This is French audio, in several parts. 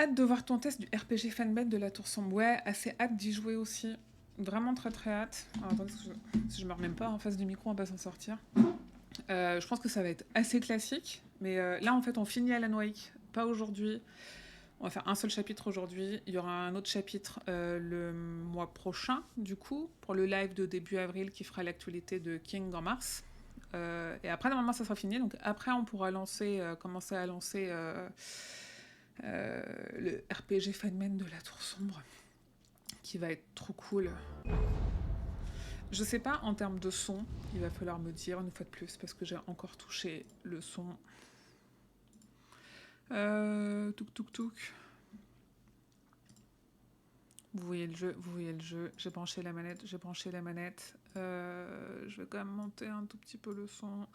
hâte de voir ton test du RPG Fanbed de la Tour Sombre. Ouais, assez hâte d'y jouer aussi. Vraiment très très hâte. Alors, attendez, si je me remets pas en face du micro, on va pas s'en sortir. Je pense que ça va être assez classique. Mais là, en fait, on finit Alan Wake. Pas aujourd'hui. On va faire un seul chapitre aujourd'hui. Il y aura un autre chapitre le mois prochain, du coup, pour le live de début avril qui fera l'actualité de King en mars. Et après, normalement, ça sera fini. Donc après, on pourra commencer à lancer le RPG Fanman de la Tour Sombre, qui va être trop cool. Je sais pas, en termes de son, il va falloir me dire une fois de plus, parce que j'ai encore touché le son. Touk touk touk. Vous voyez le jeu, j'ai branché la manette. Je vais quand même monter un tout petit peu le son.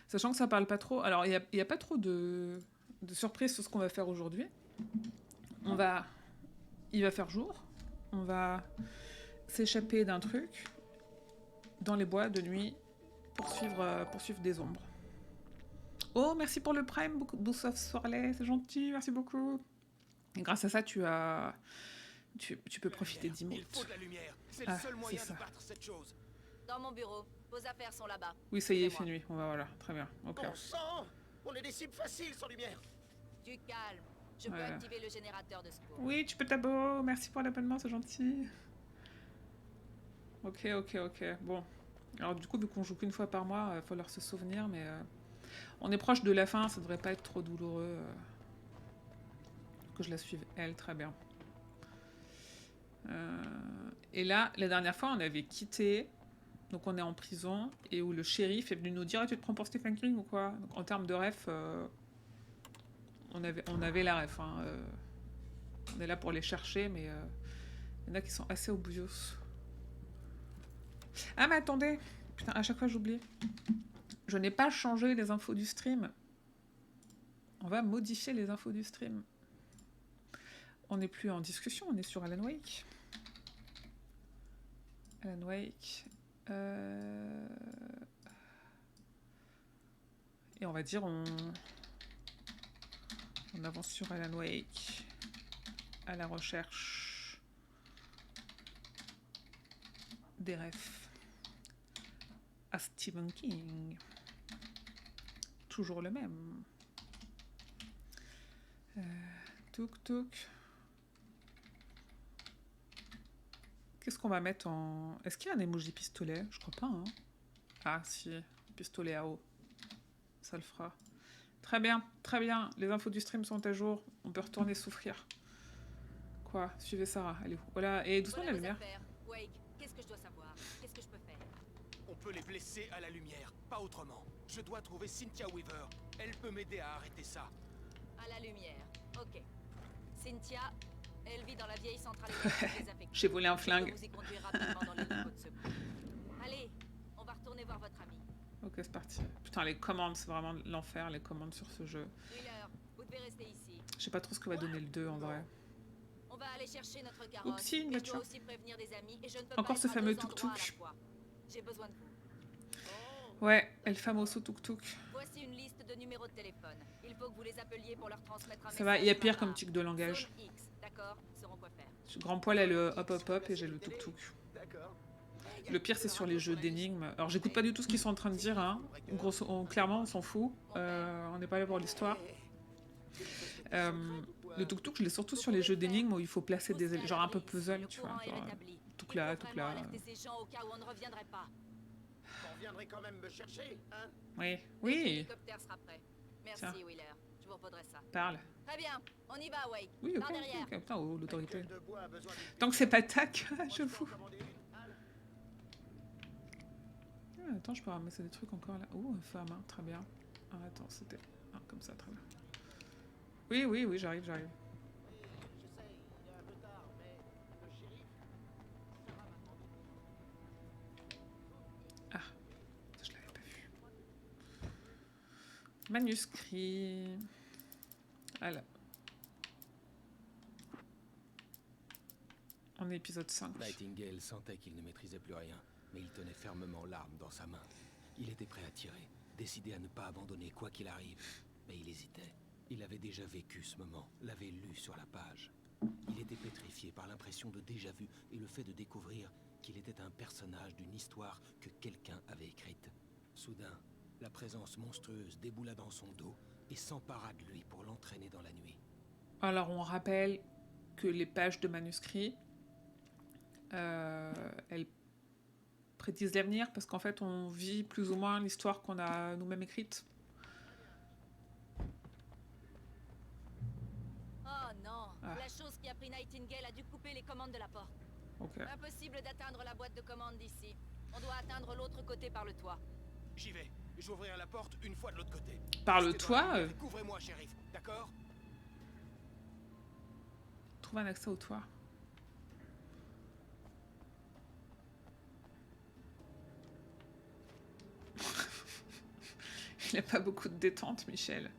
Sachant que ça parle pas trop. Alors, il n'y a pas trop de surprises sur ce qu'on va faire aujourd'hui. Il va faire jour. On va s'échapper d'un truc dans les bois de nuit pour suivre des ombres. Oh, merci pour le Prime, Boussoff Soirlet, c'est gentil, merci beaucoup. Et grâce à ça, tu peux profiter d'emotes. Il faut de la lumière, c'est le seul moyen de battre cette chose. Dans mon bureau, vos affaires sont là-bas. Oui, ça y est, il fait nuit. Voilà, très bien. Ok. Bon sang, on est des cibles faciles sans lumière. Du calme. Je peux activer le générateur de secours. Oui, tu peux t'abonner. Merci pour l'abonnement, c'est gentil. Ok. Bon. Alors du coup, vu qu'on joue qu'une fois par mois, il va falloir se souvenir, mais on est proche de la fin, ça devrait pas être trop douloureux. Que je la suive, elle, très bien. Et là, la dernière fois, on avait quitté, donc on est en prison, et où le shérif est venu nous dire « Tu te prends pour Stephen King ou quoi ?» Donc en termes de ref, on avait la ref. Hein, on est là pour les chercher, mais il y en a qui sont assez obvious. Ah mais attendez, putain, à chaque fois j'oublie. Je n'ai pas changé les infos du stream. On va modifier les infos du stream. On n'est plus en discussion, on est sur Alan Wake. Alan Wake. Et on va dire on avance sur Alan Wake à la recherche des refs à Stephen King. Toujours le même. Touk touk. Qu'est-ce qu'on va mettre en... Est-ce qu'il y a un emoji pistolet? Je crois pas, hein. Ah, si. Pistolet à eau. Ça le fera. Très bien, très bien. Les infos du stream sont à jour. On peut retourner souffrir. Quoi? Suivez Sarah. Allez, voilà. Et doucement la lumière. Wake, qu'est-ce que je dois savoir? Qu'est-ce que je peux faire? On peut les blesser à la lumière, pas autrement. Je dois trouver Cynthia Weaver. Elle peut m'aider à arrêter ça. À la lumière. Ok. Cynthia, elle vit dans la vieille centrale désaffectée. J'ai volé un flingue. Vous y conduire rapidement dans les locaux de secours. Allez, on va retourner voir votre ami. Ok, c'est parti. Putain, les commandes, c'est vraiment l'enfer, les commandes sur ce jeu. Wheeler, vous devez rester ici. Je sais pas trop ce que va donner le 2 en vrai. On va aller chercher notre carotte. Oupsie, une voiture. Je dois aussi prévenir des amis et je ne peux encore pas ce être à fameux deux endroits à la tuk-tuk. fois. J'ai besoin de vous. Ouais, El Famoso tuk-tuk. Voici une liste de numéros de téléphone. Il faut que vous les appeliez pour leur transmettre un message. Ça va, il y a pire comme tic de langage. Zone X, d'accord, ils sauront quoi faire. Grand poil a le hop hop hop et j'ai le tuk-tuk. D'accord. Le pire, c'est sur les jeux d'énigmes. Alors, j'écoute pas du tout ce qu'ils sont en train de dire. Hein. Clairement, on s'en fout. On n'est pas là pour l'histoire. Le tuk-tuk, je l'ai surtout sur les jeux d'énigmes où il faut placer des... Genre un peu puzzle, tu vois. Genre, tout là. Ces gens au cas où on ne reviendrait pas. On viendrait quand même me chercher, hein? Oui. L'hélicoptère sera prêt. Merci, Tiens. Wheeler. Je vous reposerai ça. Parle. Très bien, on y va, Wake. Oui, Par derrière. ok. Putain, oh, l'autorité. De bois a besoin d'une- Tant que c'est pas tac, je fous. Commander une halle. Attends, je peux ramasser des trucs encore là. Oh, une femme, hein, très bien. Ah, attends, c'était... Ah, comme ça, très bien. Oui, j'arrive. Oui, je sais, il est un peu tard, mais le shérif sera maintenant. Ah, ça, je l'avais pas vu. Manuscrit. Voilà. On est épisode 5. Nightingale sentait qu'il ne maîtrisait plus rien, mais il tenait fermement l'arme dans sa main. Il était prêt à tirer, décidé à ne pas abandonner quoi qu'il arrive, mais il hésitait. Il avait déjà vécu ce moment, l'avait lu sur la page. Il était pétrifié par l'impression de déjà-vu et le fait de découvrir qu'il était un personnage d'une histoire que quelqu'un avait écrite. Soudain, la présence monstrueuse déboula dans son dos et s'empara de lui pour l'entraîner dans la nuit. Alors, on rappelle que les pages de manuscrits, elles prédisent l'avenir parce qu'en fait, on vit plus ou moins l'histoire qu'on a nous-mêmes écrite. Oh non, Ah. la chose qui a pris Nightingale a dû couper les commandes de la porte. Ok. Impossible d'atteindre la boîte de commande d'ici. On doit atteindre l'autre côté par le toit. J'y vais. J'ouvrirai la porte une fois de l'autre côté. Par le Restez dans la toit, lumière et couvrez-moi, shérif. D'accord? trouve un accès au toit. Il n'a pas beaucoup de détente, Michel.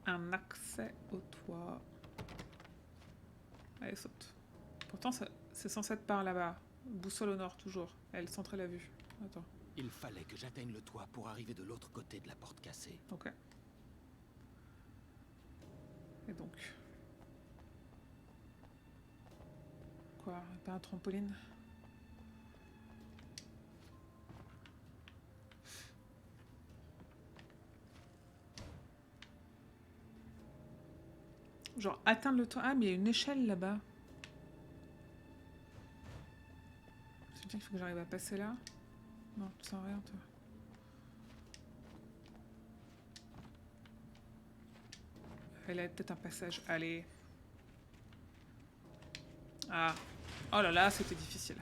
Un accès au toit. Allez, saute. Pourtant, c'est censé être par là-bas. Boussole au nord, toujours. Elle centrait la vue. Attends. Il fallait que j'atteigne le toit pour arriver de l'autre côté de la porte cassée. Ok. Et donc... Quoi? Pas un trampoline? Genre atteindre le toit. Ah, mais il y a une échelle là-bas. Ça veut dire qu'il faut que j'arrive à passer là? Non, tu sens rien, toi. Elle a peut-être un passage. Allez. Ah. Oh là là, c'était difficile.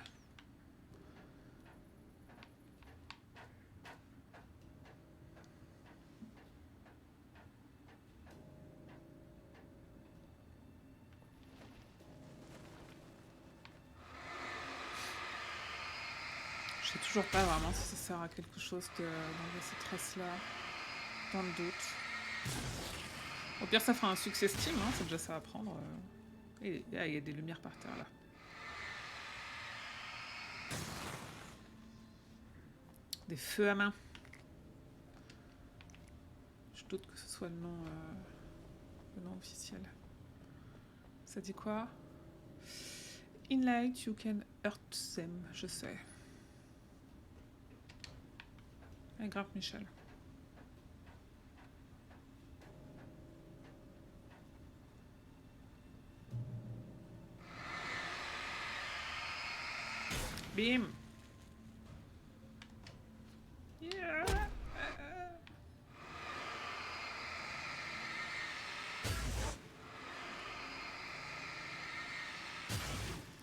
Je sais toujours pas vraiment si ça sert à quelque chose d'enlever ces traces-là. Dans le doute. Au pire, ça fera un succès Steam, hein, c'est déjà ça à prendre. Et il y a des lumières par terre là. Des feux à main. Je doute que ce soit le nom officiel. Ça dit quoi? In light, you can hurt them. Je sais. Ah, grave, Michel. Bim. Yeah.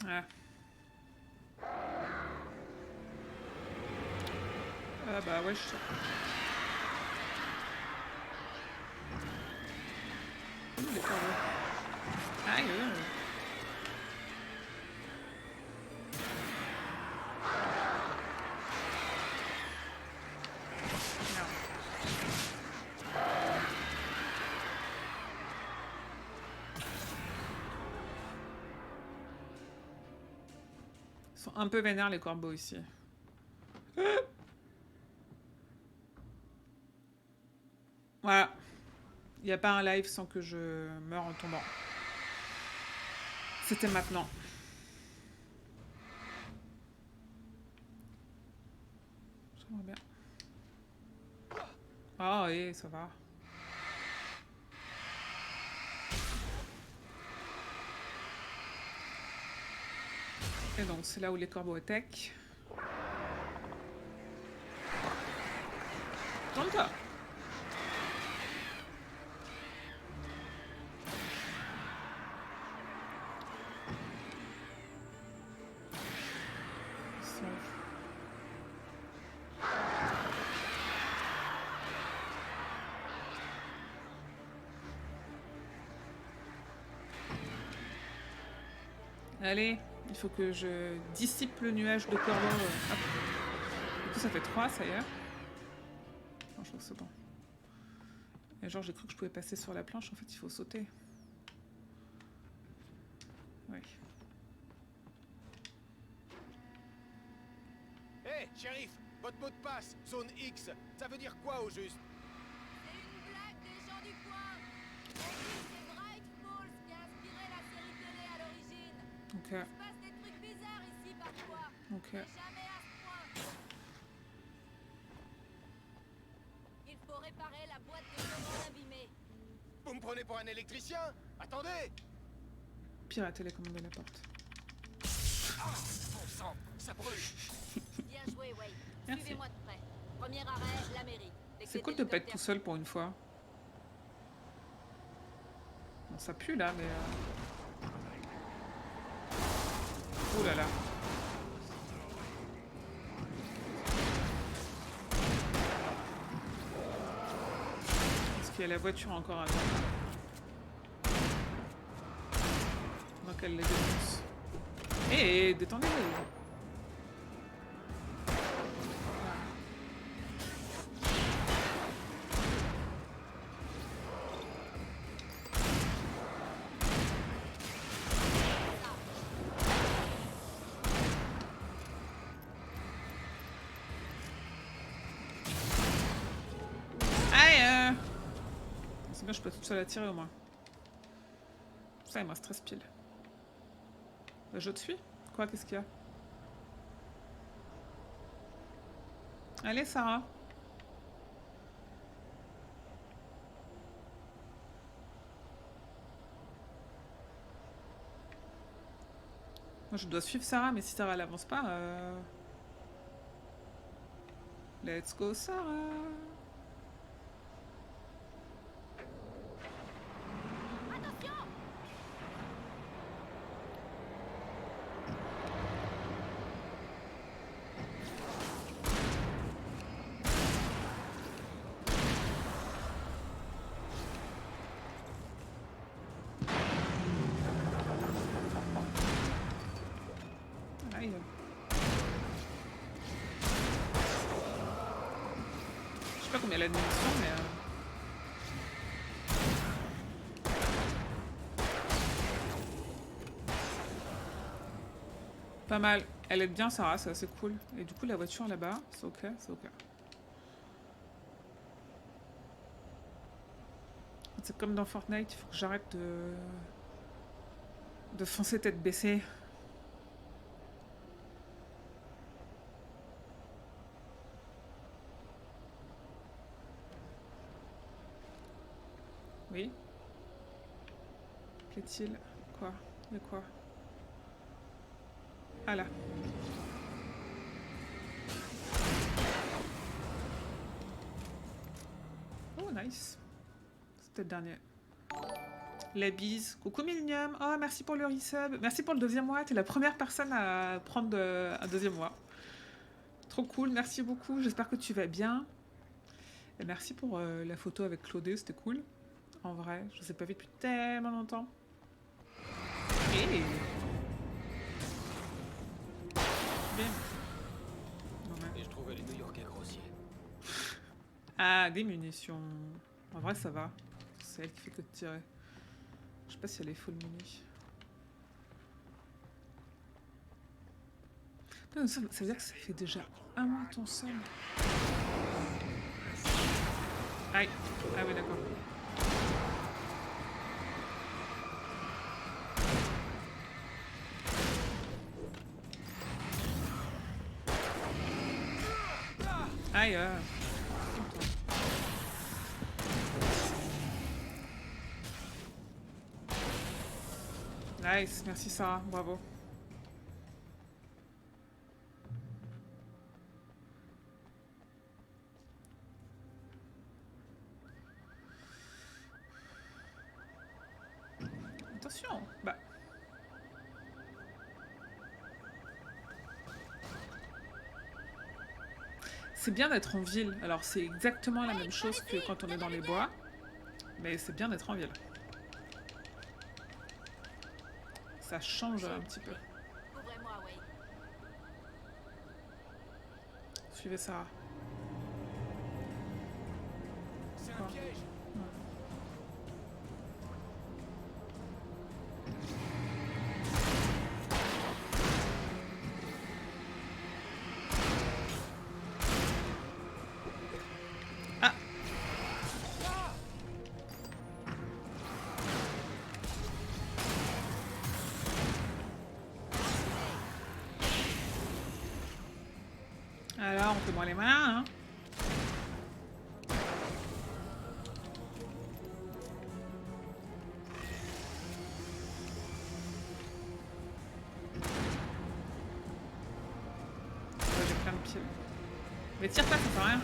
Ah. Ah bah ouais, je... Il est pas beau. Aïe. Ils sont un peu vénères les corbeaux ici. Voilà. Il n'y a pas un live sans que je meure en tombant. C'était maintenant. J'aimerais bien. Ah oui, ça va. Et donc, c'est là où les corbeaux attaquent. Tourne-toi! Allez, il faut que je dissipe le nuage de corbeaux. Hop. Du coup, ça fait 3, ça y est. Non, je crois que c'est bon. Et genre, j'ai cru que je pouvais passer sur la planche. En fait, il faut sauter. Oui. shérif, votre mot de passe, zone X, ça veut dire quoi au juste? C'est une blague des gens du coin. On dit que c'est Bright Falls qui a inspiré la série télé à l'origine. Ok, Il se passe des trucs bizarres ici parfois. ok. Mais jamais à ce point. Il faut réparer la boîte de commande abîmée. Vous me prenez pour un électricien? Attendez! Pirate télécommande de la porte. Ah, bon sang, ça brûle! Bien joué, Wade. Merci. Suivez-moi de près. Premier arrêt, la mairie. Les C'est clés cool de pas être d'hélicoptère. tout seul pour une fois. Bon, ça pue là, mais... Ouh là là. Est-ce qu'il y a la voiture encore à droite? Donc elle les défonce. Hé, détendez-vous. Aïe C'est bien, je peux toute seule la tirer au moins. Ça, il me reste 13 piles. Je te suis? Quoi, qu'est-ce qu'il y a? Allez, Sarah. Moi, je dois suivre Sarah, mais si Sarah n'avance pas... Let's go, Sarah. Attention! Aïe. Je sais pas combien elle a de munitions, mais... Pas mal. Elle aide bien Sarah, c'est assez cool. Et du coup, la voiture là-bas, c'est ok, c'est ok. C'est comme dans Fortnite, il faut que j'arrête de foncer tête baissée. Oui. Qu'est-il? Quoi? De quoi? Ah là. Oh, nice. C'était le dernier. La bise. Coucou Millennium. Oh, merci pour le resub. Merci pour le 2e mois. T'es la première personne à prendre un 2e mois. Trop cool. Merci beaucoup. J'espère que tu vas bien. Et merci pour la photo avec Claudé. C'était cool. En vrai, je ne vous ai pas vu depuis tellement longtemps. Et... Bien. Non, mais... Et je trouvais les New-Yorkais grossiers. Ah, des munitions. En vrai, ça va. C'est elle qui fait que de tirer. Je sais pas si elle est full muni. Non, ça veut dire que ça fait déjà un mois ton seul. Aïe. Ah oui, d'accord. Aïe. Nice, merci Sarah, bravo. Attention, bah. C'est bien d'être en ville. Alors c'est exactement la même chose que quand on est dans les bois. Mais c'est bien d'être en ville. Ça change un petit peu. Ouvrez-moi, Wade. Suivez Sarah. C'est un Quoi? piège! Alors, on fait moins les malins, hein. Ouais, j'ai plein de pieds. Mais tire pas, ça sert à rien.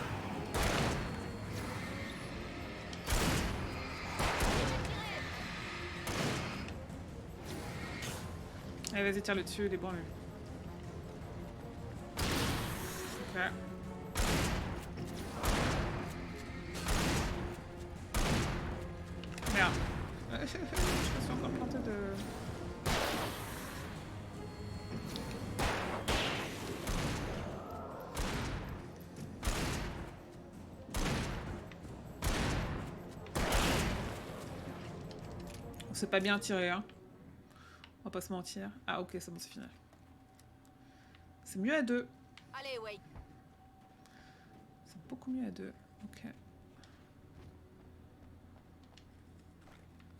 Allez, vas-y, tire-le dessus, il est bon, lui. Ok. Merde. Je me suis encore planté de... On s'est pas bien tiré, hein. On va pas se mentir. Ah ok, c'est bon, c'est fini. C'est mieux à deux. Allez, Wade. C'est beaucoup mieux à deux. Ok.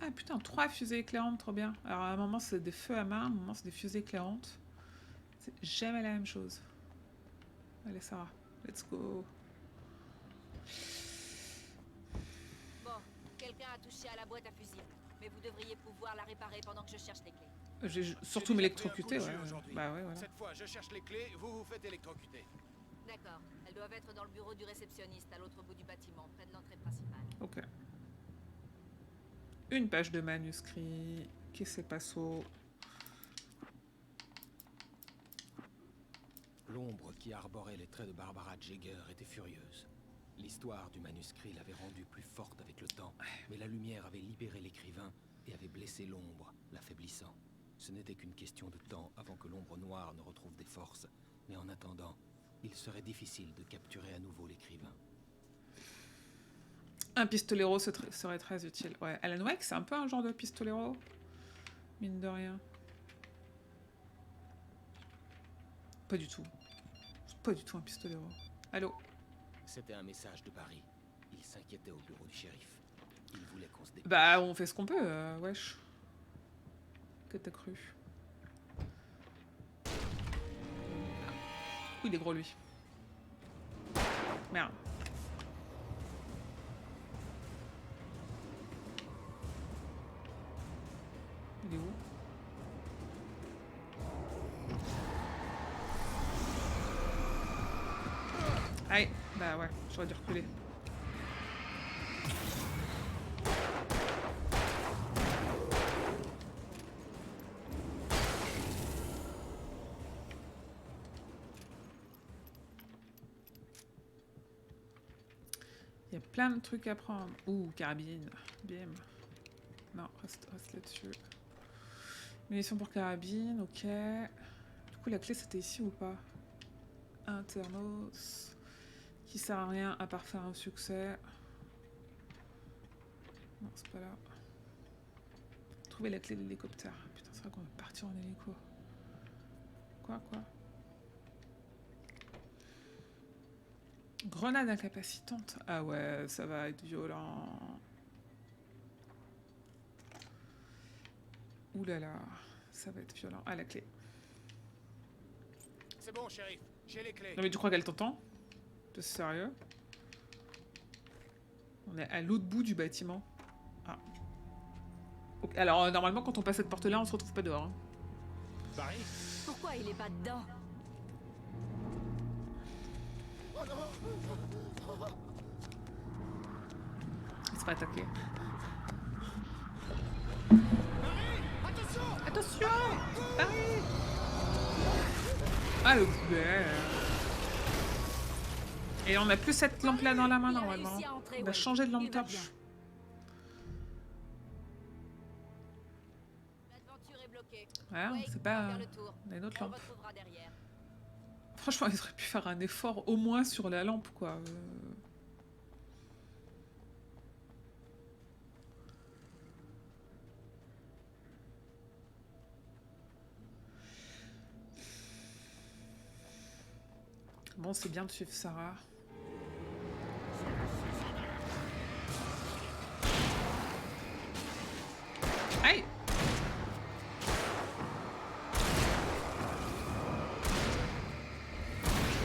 Ah putain, 3 fusées éclairantes, trop bien. Alors à un moment c'est des feux à main, à un moment c'est des fusées éclairantes. C'est jamais la même chose. Allez Sarah, let's go. Bon, quelqu'un a touché à la boîte à fusibles. Mais vous devriez pouvoir la réparer pendant que je cherche les clés. J'ai J'ai surtout déjà m'électrocuter, pris un coup de ouais. jus aujourd'hui. Bah ouais, voilà. Cette fois, je cherche les clés, vous vous faites électrocuter. D'accord. Elles doivent être dans le bureau du réceptionniste, à l'autre bout du bâtiment, près de l'entrée principale. Ok. Une page de manuscrit. Qui c'est passo? L'ombre qui arborait les traits de Barbara Jagger était furieuse. L'histoire du manuscrit l'avait rendue plus forte avec le temps, mais la lumière avait libéré l'écrivain et avait blessé l'ombre, l'affaiblissant. Ce n'était qu'une question de temps avant que l'ombre noire ne retrouve des forces, mais en attendant, il serait difficile de capturer à nouveau l'écrivain. Un pistolero serait très utile. Ouais, Alan Wake, c'est un peu un genre de pistolero. Mine de rien. Pas du tout. C'est pas du tout un pistolero. Allô? C'était un message de Barry. Il s'inquiétait au bureau du shérif. Il voulait qu'on se dépêche. Bah, on fait ce qu'on peut, wesh. Que t'as cru? Ouh, il est gros, lui. Merde. Il est où? Aïe. Bah ouais, j'aurais dû reculer. Il y a plein de trucs à prendre. Ouh, carabine. Bim. Non, reste là-dessus. Munitions pour carabine, ok. Du coup, la clé, c'était ici ou pas? Internos. Qui sert à rien à part faire un succès. Non, c'est pas là. Trouver la clé de l'hélicoptère. Putain, c'est vrai qu'on va partir en hélico. Quoi? Grenade incapacitante. Ah ouais, ça va être violent. Ouh là là, ça va être violent. Ah, la clé. C'est bon, shérif, j'ai les clés. Non mais tu crois qu'elle t'entend? T'es sérieux? On est à l'autre bout du bâtiment. Ah. Ok, alors normalement quand on passe cette porte-là, on se retrouve pas dehors. Hein. Barry? Pourquoi il est pas dedans? Il se fait attaquer. Attention! Attention! Paris! Ah le boulet! Et on a plus cette lampe là dans la main Il a normalement. réussi à entrer, On a Wade. changé de lampe Il va torche. bien. L'aventure est bloquée. Ouais, Wade, c'est on pas. va faire le tour. On a une autre On le lampe. retrouvera derrière. Franchement, ils auraient pu faire un effort au moins sur la lampe quoi. Bon, c'est bien de suivre Sarah. Aïe!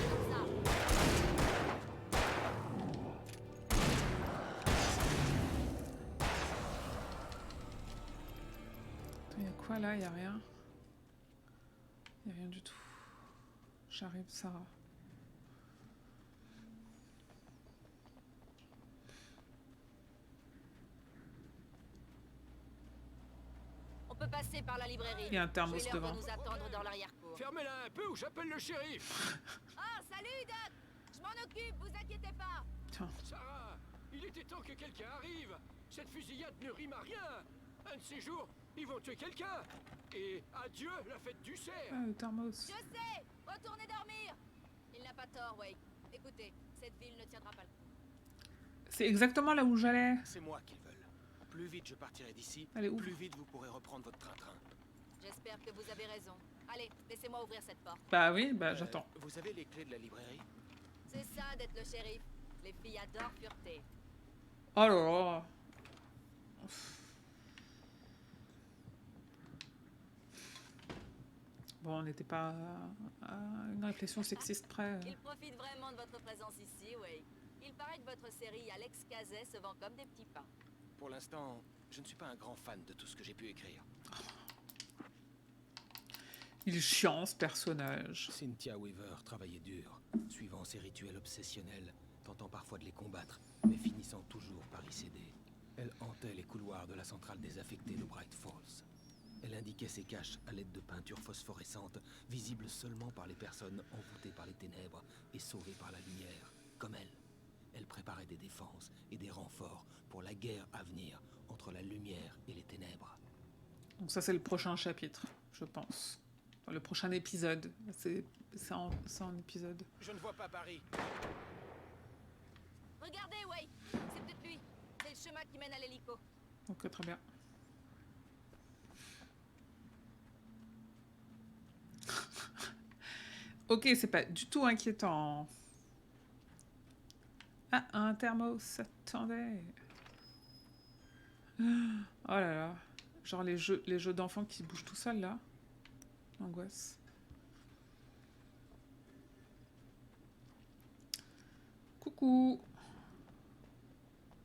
Comme ça. quoi là? Y a rien. Y a rien du tout. J'arrive, Sarah. On peut passer par la librairie. Il y a un thermos Je vais leur devant. nous attendre dans l'arrière-cour. Fermez-la un peu ou j'appelle le shérif. Ah, salut, Doc! Je m'en occupe, vous inquiétez pas! Tiens. Sarah, il était temps que quelqu'un arrive. Cette fusillade ne rime à rien. Un de ces jours, ils vont tuer quelqu'un. Et adieu la fête du cerf. Ah, le thermos. Je sais! Retournez dormir! Il n'a pas tort, Wake. Écoutez, cette ville ne tiendra pas le coup. C'est exactement là où j'allais. C'est moi qu'ils veulent. Plus vite je partirai d'ici, Allez, ouvre. plus vite vous pourrez reprendre votre train-train. J'espère que vous avez raison. Allez, laissez-moi ouvrir cette porte. Bah oui, bah j'attends. Vous avez les clés de la librairie? C'est ça d'être le shérif. Les filles adorent fureter. Oh là là. Bon, on n'était pas à une réflexion sexiste près. Il profite vraiment de votre présence ici, Wake. Il paraît que votre série Alex Cazet se vend comme des petits pains. Pour l'instant, je ne suis pas un grand fan de tout ce que j'ai pu écrire. Il est chiant ce personnage. Cynthia Weaver travaillait dur, suivant ses rituels obsessionnels, tentant parfois de les combattre, mais finissant toujours par y céder. Elle hantait les couloirs de la centrale désaffectée de Bright Falls. Elle indiquait ses caches à l'aide de peintures phosphorescentes, visibles seulement par les personnes envoûtées par les ténèbres et sauvées par la lumière, comme elle. Elle préparait des défenses et des renforts pour la guerre à venir entre la lumière et les ténèbres. Donc ça c'est le prochain chapitre, je pense. Enfin, le prochain épisode. C'est en épisode. Je ne vois pas Paris. Regardez, Wake! C'est peut-être lui. C'est le chemin qui mène à l'hélico. Donc très bien. Ok, c'est pas du tout inquiétant. Ah, un thermos, attendez. Oh là là. Genre les jeux d'enfants qui bougent tout seuls là. L'angoisse. Coucou.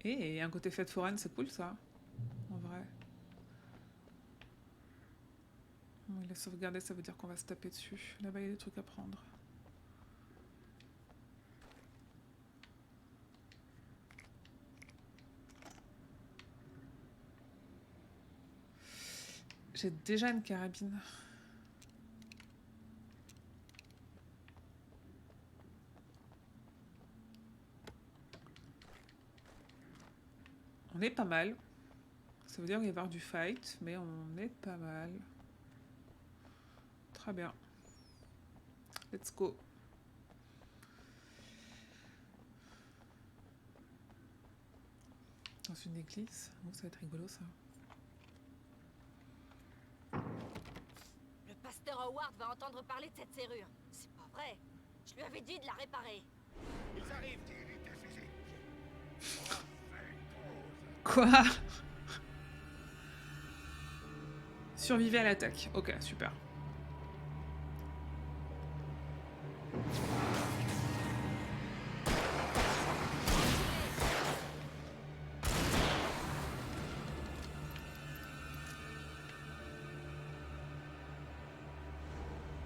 Et il y a un côté fête foraine, c'est cool ça. En vrai. Bon, il a sauvegardé, ça veut dire qu'on va se taper dessus. Là-bas, il y a des trucs à prendre. J'ai déjà une carabine. On est pas mal. Ça veut dire qu'il va y avoir du fight, mais on est pas mal. Très bien. Let's go. Dans une église. Oh, ça va être rigolo ça. Le pasteur Howard va entendre parler de cette serrure. C'est pas vrai. Je lui avais dit de la réparer. Ils arrivent. Quoi? Survivez à l'attaque. Ok, super.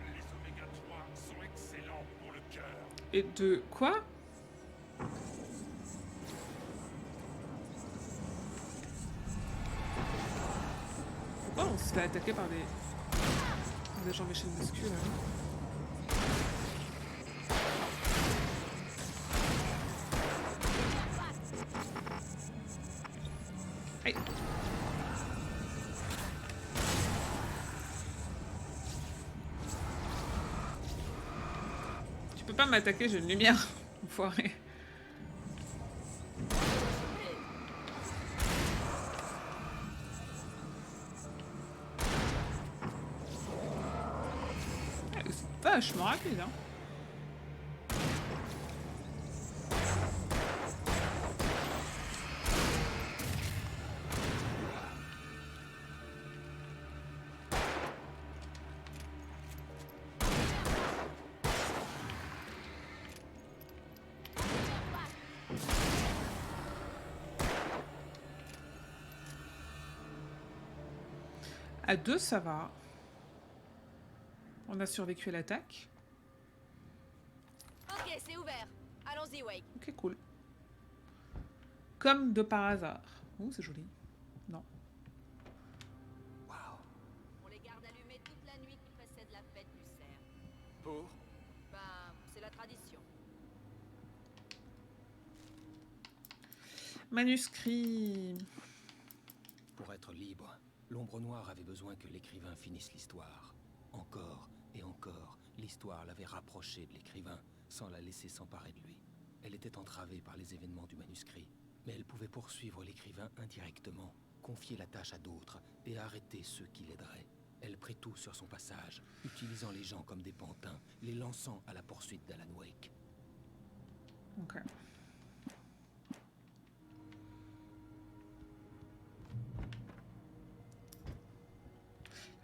Les oméga 3 sont excellents pour le cœur. Et de quoi? Pourquoi on se fait attaquer par des gens méchants de muscu là? Aïe. Tu peux pas m'attaquer, j'ai une lumière, enfoiré. C'est vachement rapide, hein. À 2, ça va. On a survécu à l'attaque. Ok, c'est ouvert. Allons-y, Wake. Ok, cool. Comme de par hasard. Oh, c'est joli. Non. Waouh. On les garde allumés toute la nuit qui précède la fête du cerf. Pour Ben, c'est la tradition. Manuscrit. Pour être libre, l'Ombre Noire avait besoin que l'écrivain finisse l'histoire. Encore et encore, l'histoire l'avait rapprochée de l'écrivain, sans la laisser s'emparer de lui. Elle était entravée par les événements du manuscrit, mais elle pouvait poursuivre l'écrivain indirectement, confier la tâche à d'autres et arrêter ceux qui l'aideraient. Elle prit tout sur son passage, utilisant les gens comme des pantins, les lançant à la poursuite d'Alan Wake. Ok.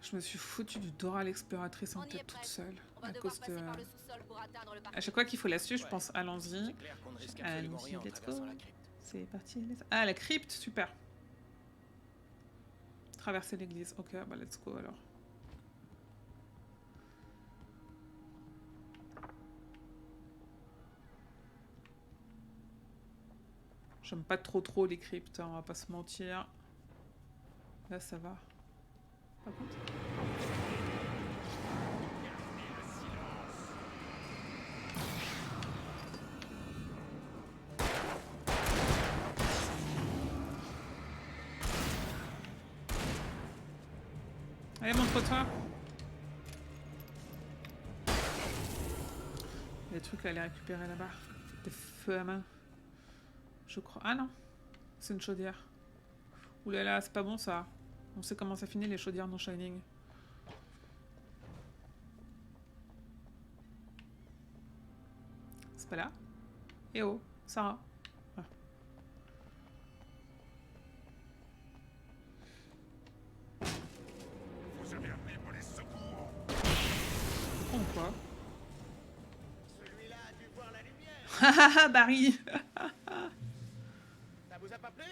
Je me suis foutu du Dora l'exploratrice en On y est tête toute presque. seule. On va À devoir cause passer de... par le sous-sol pour atteindre le parc. À chaque fois qu'il faut la suivre, je pense allons-y. C'est clair qu'on ne risque absolument Allons-y, rien en let's go. traversant la crypte. C'est parti. Ah, la crypte, super. Traverser l'église. Ok, bah let's go alors. J'aime pas trop les cryptes, hein, on va pas se mentir. Là, ça va. Par contre. Allez, montre-toi. Il y a des trucs à aller récupérer là-bas. Des feux à main. Je crois. Ah non. C'est une chaudière. Ouh là là, c'est pas bon ça. On sait comment ça finit les chaudières dans Shining. C'est pas là? Eh oh, Sarah. Ah. Vous avez appelé pour les secours. Oh quoi? celui-là a dû voir la lumière. Hahaha, Barry. Ça vous a pas plu?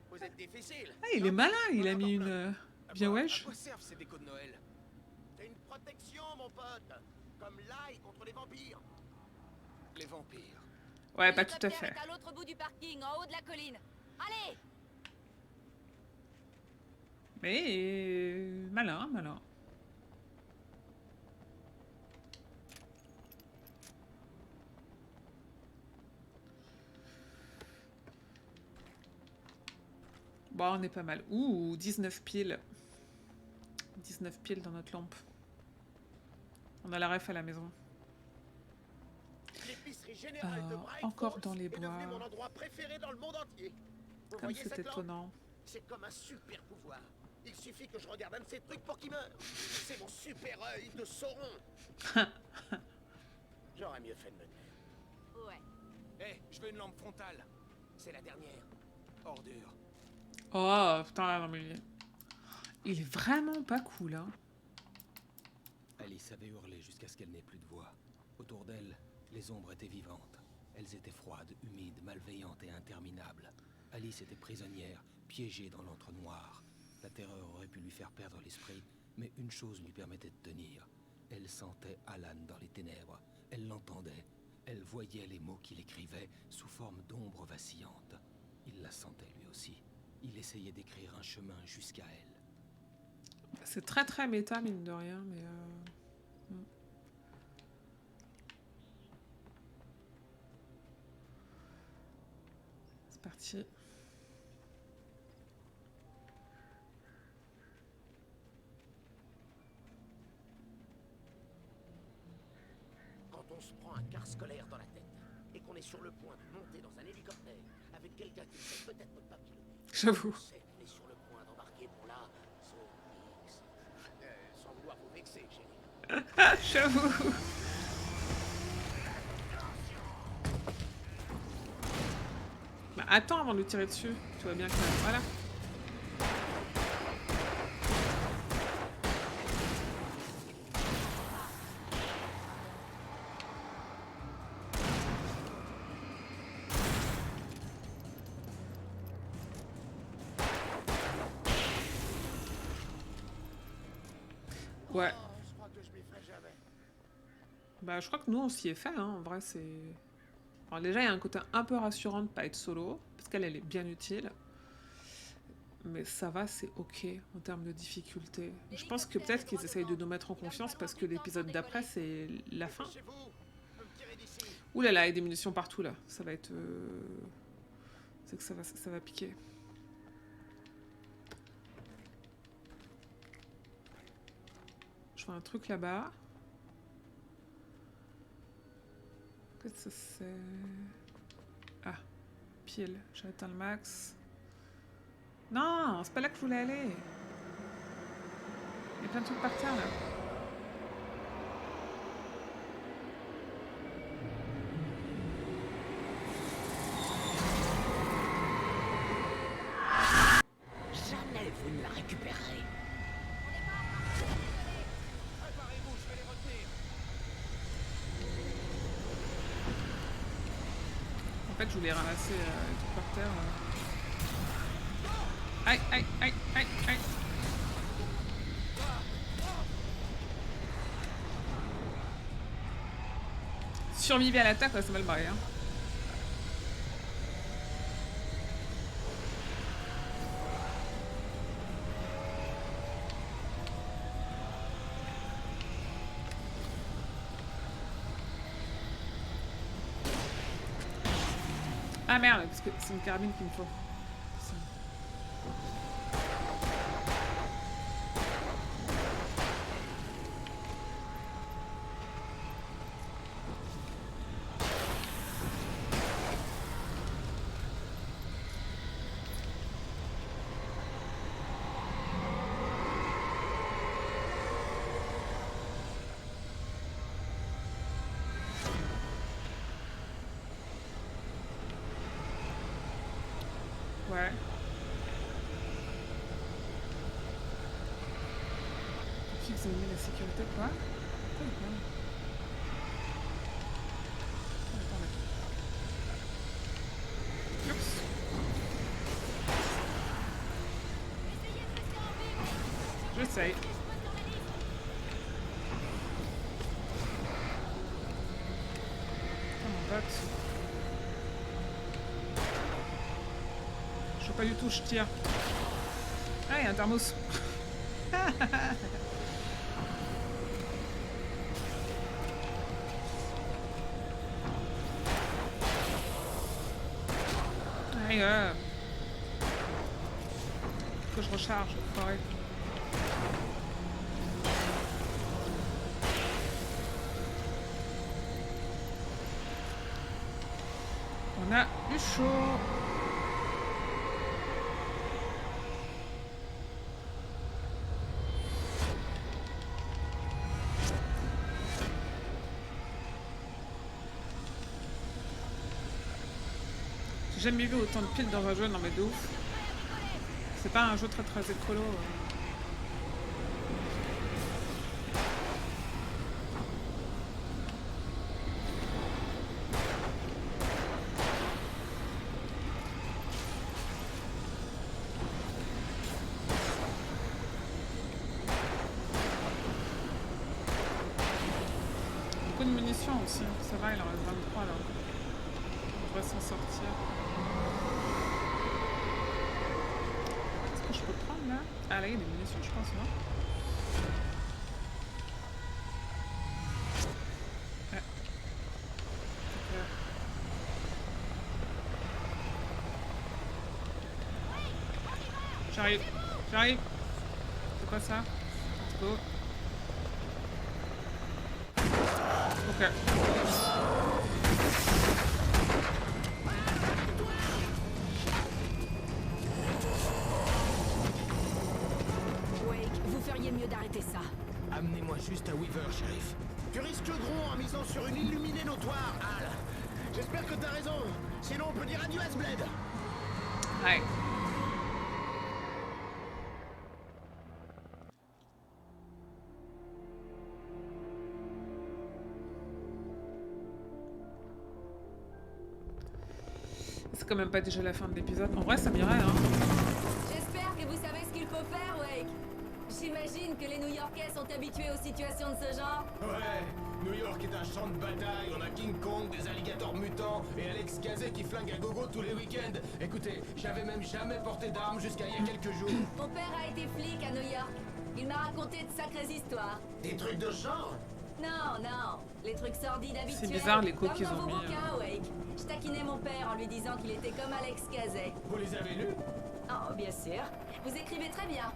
Vous êtes difficile. Ah, il est malin, il a mis une... bien À wesh. quoi servent ces décos de Noël? C'est une protection, mon pote. Comme l'ail contre les vampires. Les vampires. Ouais, pas tout à L'hélicoptère fait. est à l'autre bout du parking, en haut de la colline. Allez! Mais... malin, malin. Bon, on est pas mal. Ouh, 19 piles. 19 piles dans notre lampe. On a la ref à la maison. L'épicerie générale de Bright encore Falls dans les est devenu bois. mon endroit préféré dans le monde entier. Vous Comme voyez c'est cette lampe? étonnant. C'est comme un super pouvoir. Il suffit que je regarde un de ces trucs pour qu'il meure. C'est mon super œil de Sauron. J'aurais mieux fait de me taire. Ouais. Hé, je veux une lampe frontale. C'est la dernière. Ordure. Oh, putain, non mais... Il est vraiment pas cool, hein. Alice avait hurlé jusqu'à ce qu'elle n'ait plus de voix. Autour d'elle, les ombres étaient vivantes. Elles étaient froides, humides, malveillantes et interminables. Alice était prisonnière, piégée dans l'antre noir. La terreur aurait pu lui faire perdre l'esprit, mais une chose lui permettait de tenir. Elle sentait Alan dans les ténèbres. Elle l'entendait. Elle voyait les mots qu'il écrivait sous forme d'ombres vacillantes. Il la sentait lui aussi. Il essayait d'écrire un chemin jusqu'à elle. C'est très méta, mine de rien, mais... C'est parti. Quand on se prend un car scolaire dans la tête et qu'on est sur le point de monter dans un hélicoptère avec quelqu'un qui ne sait peut-être pas piloter, J'avoue. on sait qu'on est sur le point d'embarquer pour la zone X. Sans vouloir vous vexer, chérie. Ah, j'avoue. Bah, attends avant de lui tirer dessus. Tu vois bien que... Voilà. Ouais. Oh, je crois que je m'y ferai jamais. Bah, je crois que nous, on s'y est fait, hein. En vrai, c'est... Alors déjà, il y a un côté un peu rassurant de pas être solo, parce qu'elle, elle est bien utile. Mais ça va, c'est ok en termes de difficulté. Je pense que peut-être qu'ils essayent de nous mettre en confiance parce que l'épisode d'après, c'est la fin. Dépêchez-vous, je peux me tirer d'ici. Ouh là là, il y a des munitions partout là. Ça va être... C'est que ça va piquer. Je vois un truc là-bas. Qu'est-ce que c'est? Ah, pile. J'ai atteint le max. Non, c'est pas là que je voulais aller. Il y a plein de trucs par terre là. Jamais vous ne la récupérerez. Préparez-vous, je vais les retenir. En fait, je voulais ramasser les trucs par terre. Aïe, aïe, aïe, aïe, aïe. Survivre à l'attaque, ouais, c'est mal barré. Hein. Ah merde, parce que c'est une carabine qu'il me faut. Ça. Ouais. Fixe la sécurité, quoi. Attendez. Oups. J'essaye. Oh mon pote. Je sais pas du tout, je tire. Ah, il y a un thermos. Aïe, faut que je recharge, pareil. On a du chaud. J'ai jamais vu autant de piles dans un jeu, non mais de ouf. C'est pas un jeu très très écolo. Beaucoup de munitions aussi, ça va, il en reste 23 là. On devrait s'en sortir. Est-ce que je peux prendre là? Ah là il y a des munitions je pense, non? Ouais. J'arrive, j'arrive. C'est quoi ça? Let's go. Ok. Wake, vous feriez mieux d'arrêter ça. Amenez-moi juste à Weaver, shérif. Tu risques gros en misant sur une illuminée notoire, Al. J'espère que t'as raison. Sinon, on peut dire adieu à ce bled. Ouais. C'est quand même pas déjà la fin de l'épisode. En vrai, ça m'irait, hein. J'espère que vous savez ce qu'il faut faire, Wake. J'imagine que les New-Yorkais sont habitués aux situations de ce genre. Ouais, New York est un champ de bataille, on a King Kong, des alligators mutants et Alex Kazé qui flingue à gogo tous les week-ends. Écoutez, j'avais même jamais porté d'armes jusqu'à il y a quelques jours. Mon père a été flic à New York. Il m'a raconté de sacrées histoires. Des trucs de genre? Non, non, les trucs sordides habituels. C'est bizarre, les codes comme qu'ils dans ont vos mis, bouquins, Wake. Je taquinais mon père en lui disant qu'il était comme Alex Kazé. Vous les avez lus? Oh, bien sûr. Vous écrivez très bien.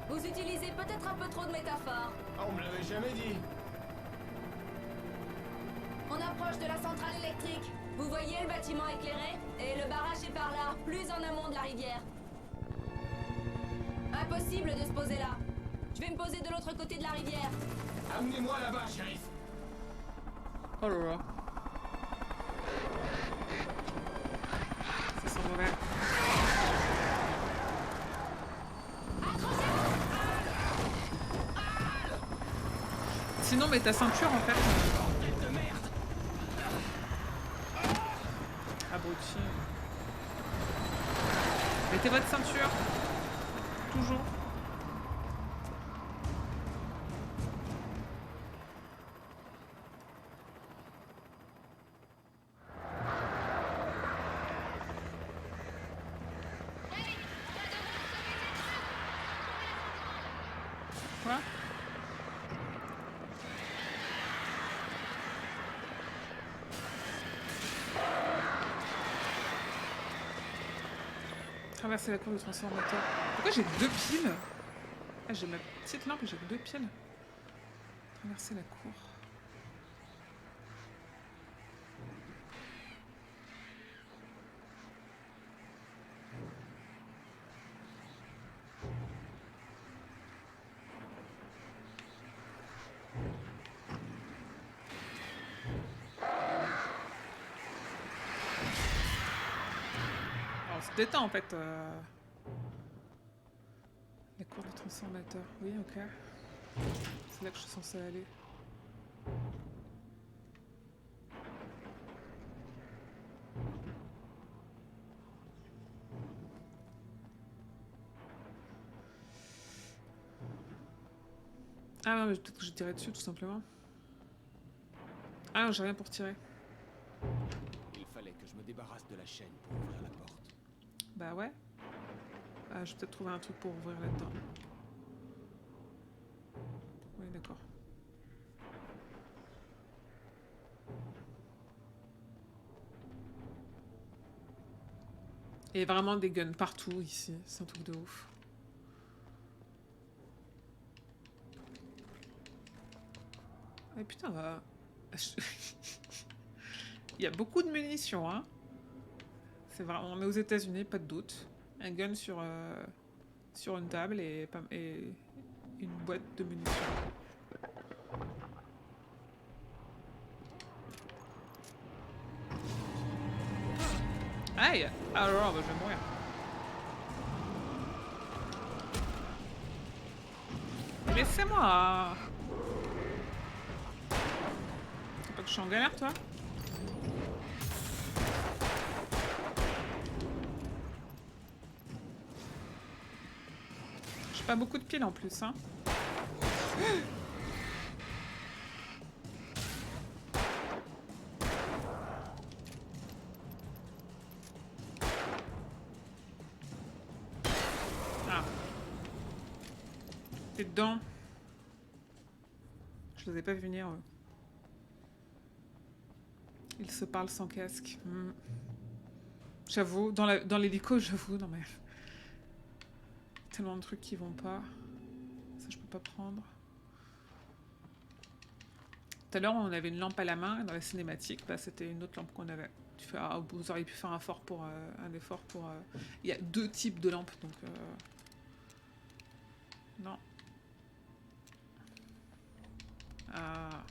Vous utilisez peut-être un peu trop de métaphores. Ah, on me l'avait jamais dit. On approche de la centrale électrique. Vous voyez le bâtiment éclairé? Et le barrage est par là, plus en amont de la rivière. Impossible de se poser là. Je vais me poser de l'autre côté de la rivière. Amenez-moi là-bas, shérif. Oh là là. Ça sent mauvais. Sinon, mets ta ceinture en fait. Abruti. Mettez votre ceinture. Toujours. Quoi? Traverser la cour du transformateur. Pourquoi j'ai 2 piles? Ah, j'ai ma petite lampe et j'ai que 2 piles. Traverser la cour. On se détend en fait. La cour du transformateur. Oui, ok. C'est là que je suis censée aller. Ah non, mais peut-être que je tirais dessus tout simplement. Ah non, j'ai rien pour tirer. Il fallait que je me débarrasse de la chaîne pour ouvrir la porte. Bah ouais. Ah, je vais peut-être trouver un truc pour ouvrir là-dedans. Oui, d'accord. Il y a vraiment des guns partout ici. C'est un truc de ouf. Ah putain, va. Il y a beaucoup de munitions, hein. C'est vraiment. On est aux États-Unis, pas de doute. Un gun sur une table et une boîte de munitions. Aïe! Alors, bah, je vais mourir. Laissez-moi! C'est pas que je suis en galère, toi? J'ai pas beaucoup de piles en plus, hein. Ah. T'es dedans. Je les ai pas vu venir, eux. Ils se parlent sans casque. Hmm. J'avoue, dans l'hélico, j'avoue, non mais... Tellement de trucs qui vont pas. Ça, je peux pas prendre. Tout à l'heure, on avait une lampe à la main, et dans la cinématique, bah, c'était une autre lampe qu'on avait. Tu fais, ah, vous auriez pu faire un effort pour... Il y a 2 types de lampes, donc... Non. Ah.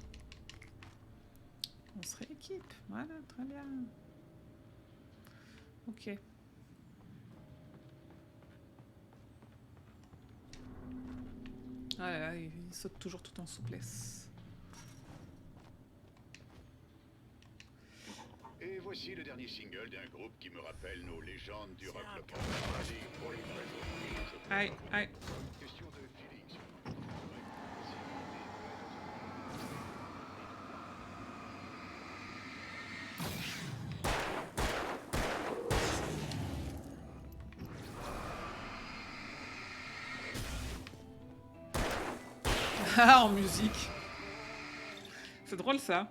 On se rééquipe. Voilà, très bien. Ok. Ah là là, il saute toujours tout en souplesse. Et voici le dernier single d'un groupe qui me rappelle nos légendes du rock local. Aïe, aïe. Question de feeling. Ah, en musique. C'est drôle ça.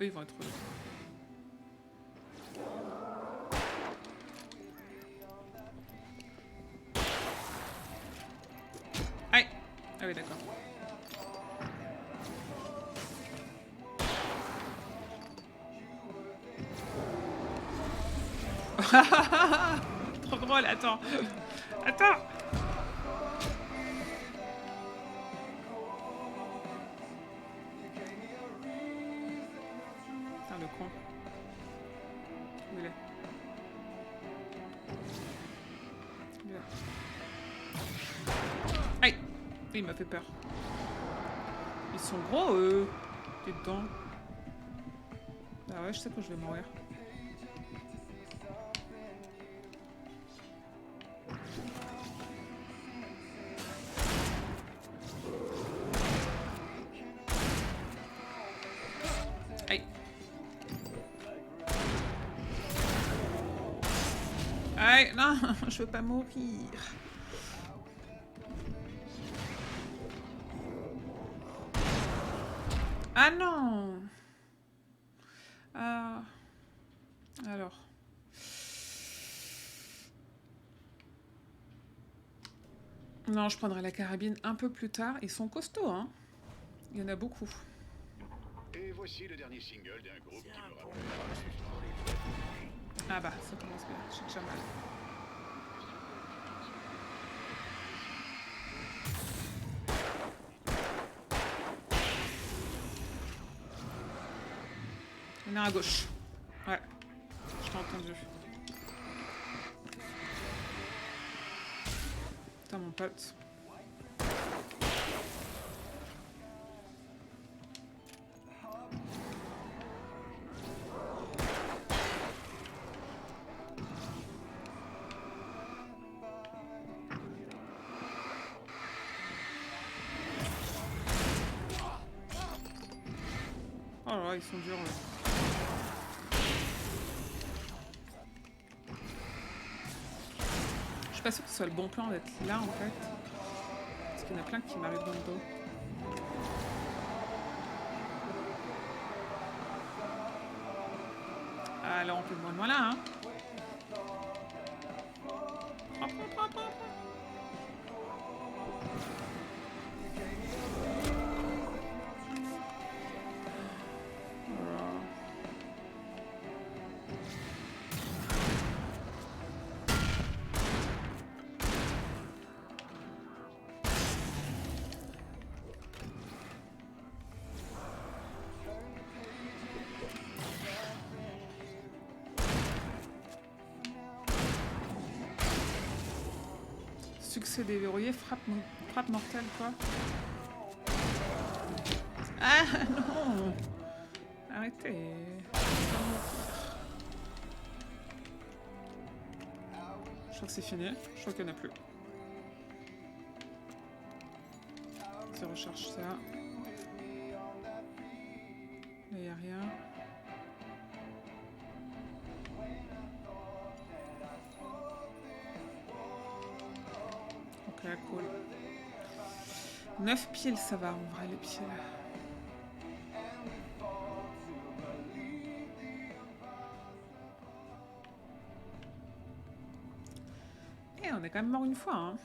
Eux, ils vont être... Aïe. Ah oui, d'accord. Trop drôle, attends. Attends. Putain, le con. Où il est? Il est là. Aïe. Il m'a fait peur. Ils sont gros, eux. T'es dedans. Ah ouais, je sais que je vais mourir. Aïe. Aïe, non, je veux pas mourir. Ah non. Ah. Alors. Non, je prendrai la carabine un peu plus tard. Ils sont costauds, hein. Il y en a beaucoup. Et voici le dernier single d'un groupe qui me rappelle. Ah bah, ça commence bien. J'ai déjà mal. Il y en a un à gauche. Ouais. Je t'ai entendu. Putain, mon pote. Oh là là, ils sont durs, là. Je suis pas sûre que ce soit le bon plan d'être là, en fait. Parce qu'il y en a plein qui m'arrivent dans le dos. Ah, là, on peut moins là, hein. Prends, prends, prends, prends. Succès déverrouillé, frappe mortelle, quoi. Ah non. Arrêtez. Je crois que c'est fini. Je crois qu'il n'y en a plus. Je recharge ça. Là, il n'y a rien. Ok, cool. 9 piles, ça va, en vrai, les piles. Et on est quand même mort une fois, hein.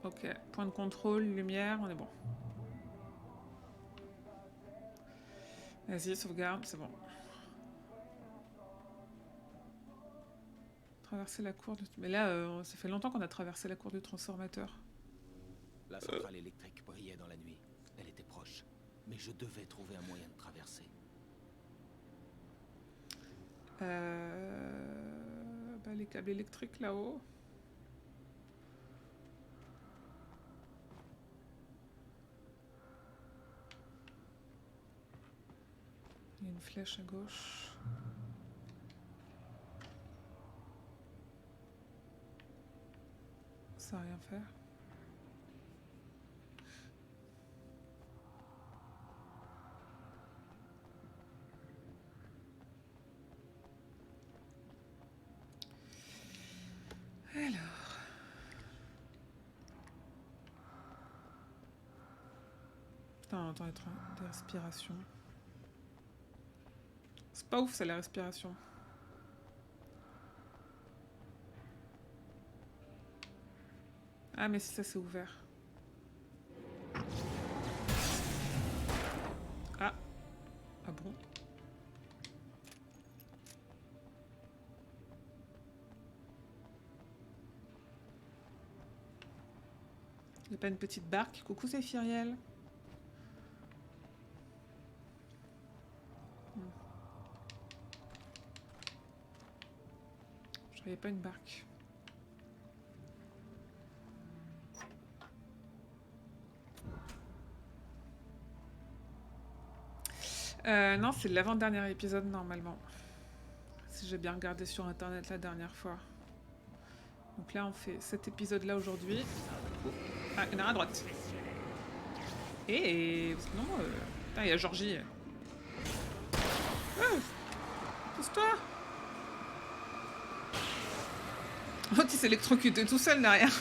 Ok, point de contrôle, lumière, on est bon. Vas-y, sauvegarde, c'est bon. Traverser la cour du... Mais là, ça fait longtemps qu'on a traversé la cour du transformateur. La centrale électrique brillait dans la nuit. Elle était proche. Mais je devais trouver un moyen de traverser. Bah, les câbles électriques là-haut. Il y a une flèche à gauche. ça va rien faire. Alors. Putain, on entend des respirations. C'est pas ouf, ça, la respiration. Ah, mais si ça, c'est ouvert. Ah. Ah bon? Y'a pas une petite barque? Coucou, c'est Fyriel. Je voyais pas une barque. Non, c'est l'avant-dernier épisode normalement. Si j'ai bien regardé sur internet la dernière fois. Donc là, on fait cet épisode-là aujourd'hui. Oh. Ah, il y en a un à droite. Et non, putain, il y a Georgie. Pousse-toi. Oh, il s'est électrocuté tout seul derrière.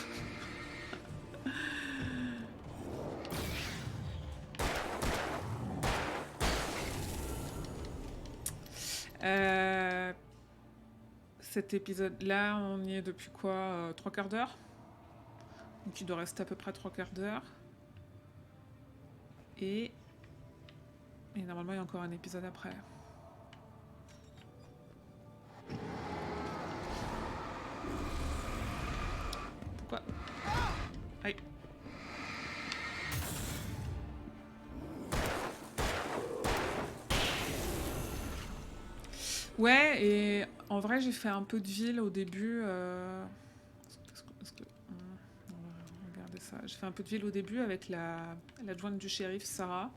Cet épisode-là, on y est depuis quoi 3 quarts d'heure. Donc il doit rester à peu près 3 quarts d'heure. Et normalement, il y a encore un épisode après. Pourquoi? Aïe. Ouais, et en vrai, j'ai fait un peu de ville au début. On va regarder ça. J'ai fait un peu de ville au début avec l'adjointe du shérif, Sarah.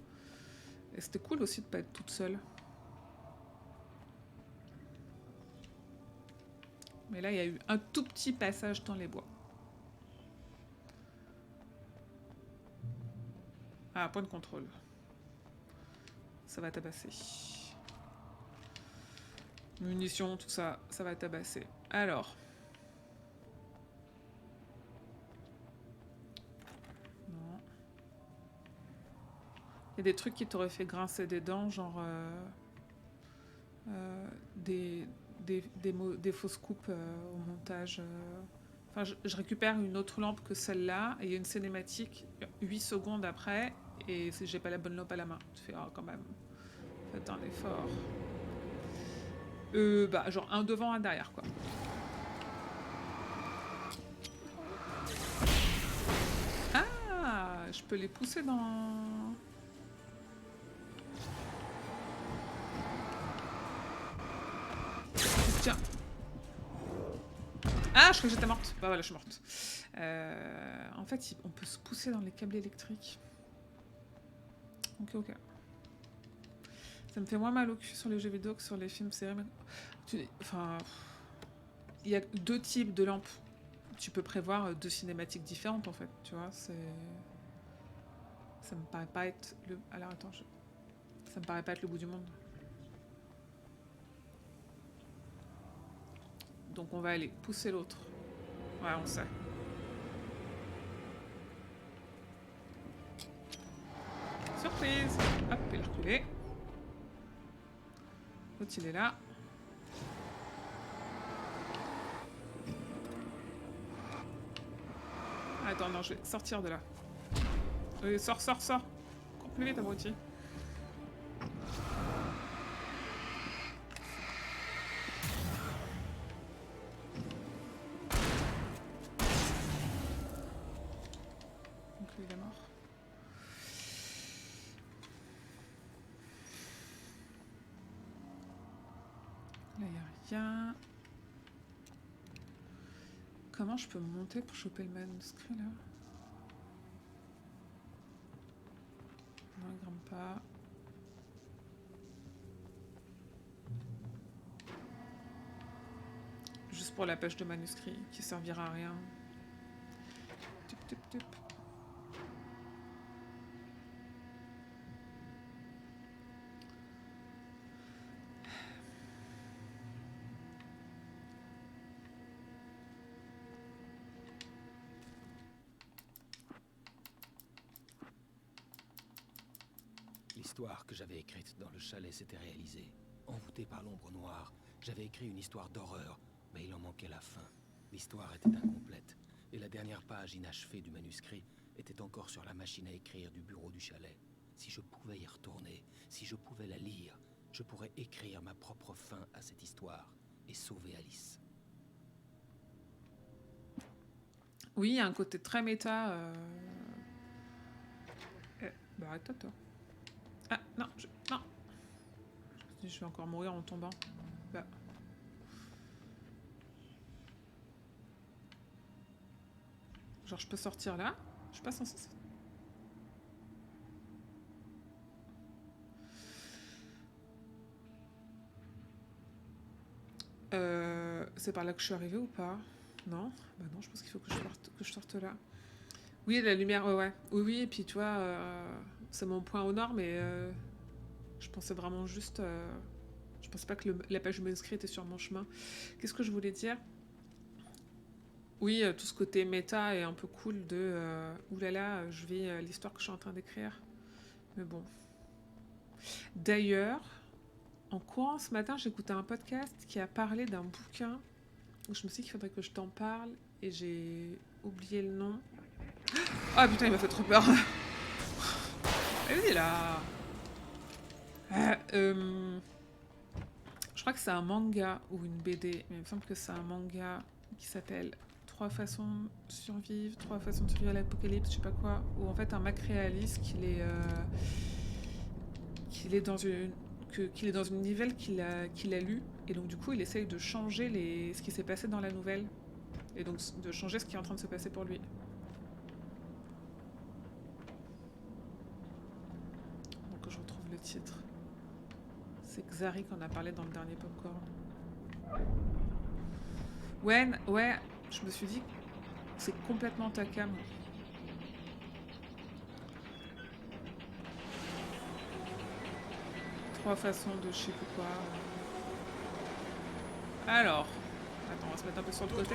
Et c'était cool aussi de pas être toute seule. Mais là, il y a eu un tout petit passage dans les bois. Ah, point de contrôle. Ça va tabasser. Munitions, tout ça, ça va tabasser. Alors. Non. Il y a des trucs qui t'auraient fait grincer des dents, genre des fausses coupes au montage. Enfin, je récupère une autre lampe que celle-là, et il y a une cinématique 8 secondes après, et j'ai pas la bonne lampe à la main. Tu fais, oh, quand même, faites un effort. Bah, genre un devant, un derrière, quoi. Ah, je peux les pousser dans... Tiens. Ah, je crois que j'étais morte. Bah voilà, je suis morte. En fait, on peut se pousser dans les câbles électriques. Ok. Ça me fait moins mal au cul sur les jeux vidéo que sur les films, séries. Enfin, il y a 2 types de lampes. Tu peux prévoir 2 cinématiques différentes, en fait. Tu vois, ça me paraît pas être le... Alors, attends, ça me paraît pas être le bout du monde. Donc, on va aller pousser l'autre. Ouais, on sait. Surprise! Hop, il est reculé. L'autre, il est là. Attends, non, je vais sortir de là. Sors. Cours plus vite, abruti. Donc lui, il est mort. Là, il n'y a rien. Comment je peux monter pour choper le manuscrit, là? Non, il grimpe pas. Juste pour la pêche de manuscrit, qui servira à rien. tup. L'histoire que j'avais écrite dans le chalet s'était réalisée. Envoûté par l'ombre noire, j'avais écrit une histoire d'horreur, mais il en manquait la fin. L'histoire était incomplète, et la dernière page inachevée du manuscrit était encore sur la machine à écrire du bureau du chalet. Si je pouvais y retourner, si je pouvais la lire, je pourrais écrire ma propre fin à cette histoire et sauver Alice. Oui, il y a un côté très méta. Bah arrête-toi, toi. Ah, non, non. Je vais encore mourir en tombant. Bah. Genre, je peux sortir là. Je suis pas censée... C'est par là que je suis arrivée ou pas? Non? Bah non, je pense qu'il faut que je sorte là. Oui, la lumière, ouais. Oui, et puis tu vois, c'est mon point au nord, mais je pensais vraiment juste... je pensais pas que la page du manuscrit était sur mon chemin. Qu'est-ce que je voulais dire? Oui, tout ce côté méta est un peu cool de... oulala, je vis l'histoire que je suis en train d'écrire. Mais bon. D'ailleurs, en courant ce matin, j'écoutais un podcast qui a parlé d'un bouquin. Je me suis dit qu'il faudrait que je t'en parle, et j'ai oublié le nom. Ah putain, il m'a fait trop peur. Allez là. Je crois que c'est un manga ou une BD, mais il me semble que c'est un manga qui s'appelle 3 façons de survivre, 3 façons de survivre à l'apocalypse, je sais pas quoi, où en fait un mec réalise qu'il est dans une nouvelle qu'il a lue, et donc du coup il essaye de changer ce qui s'est passé dans la nouvelle, et donc de changer ce qui est en train de se passer pour lui. Donc je retrouve le titre. C'est Xari qu'on a parlé dans le dernier Popcorn. Ouais, je me suis dit que c'est complètement ta cam. Trois façons de je sais plus quoi. Alors, attends, on va se mettre un peu sur le côté.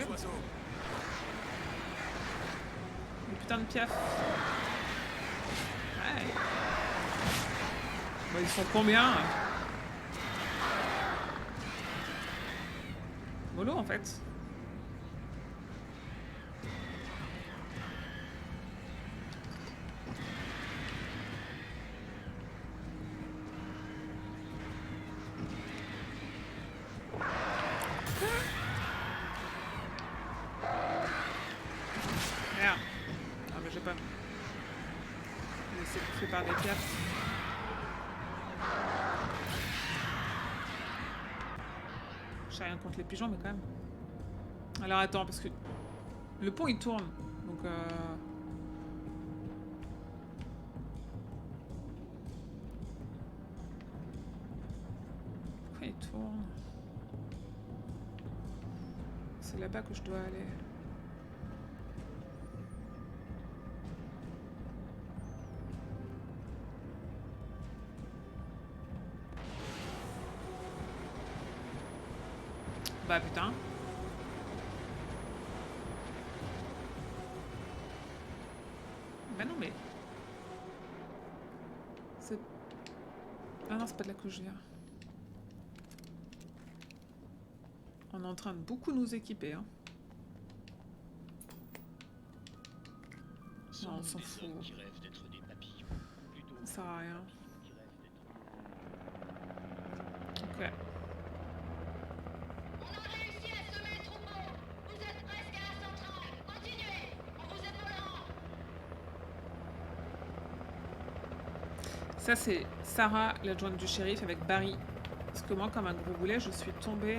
Les putains de piafs. Ouais. Bah, ils sont combien? Mollo en fait. Merde. Ah mais j'ai pas laissé bouffer par des piafs. J'ai rien contre les pigeons, mais quand même. Alors attends, parce que le pont il tourne, donc pourquoi il tourne? C'est là-bas que je dois aller. Bah putain. Bah non mais... C'est... Ah non, c'est pas de là que je viens. On est en train de beaucoup nous équiper, hein. Non, on s'en fout. Ça sert à rien. Ok. Ça, c'est Sarah, l'adjointe du shérif, avec Barry. Parce que moi, comme un gros boulet, je suis tombée...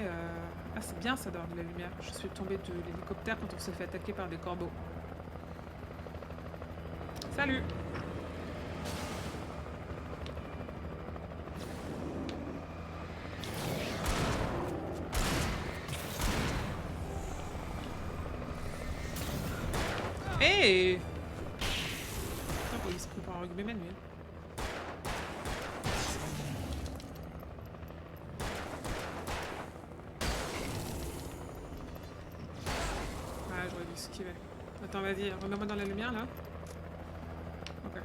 Ah, c'est bien ça d'avoir de la lumière. Je suis tombée de l'hélicoptère quand on s'est fait attaquer par des corbeaux. Salut! Hey! esquiver. Attends, vas-y, remets-moi dans la lumière, là. Ok.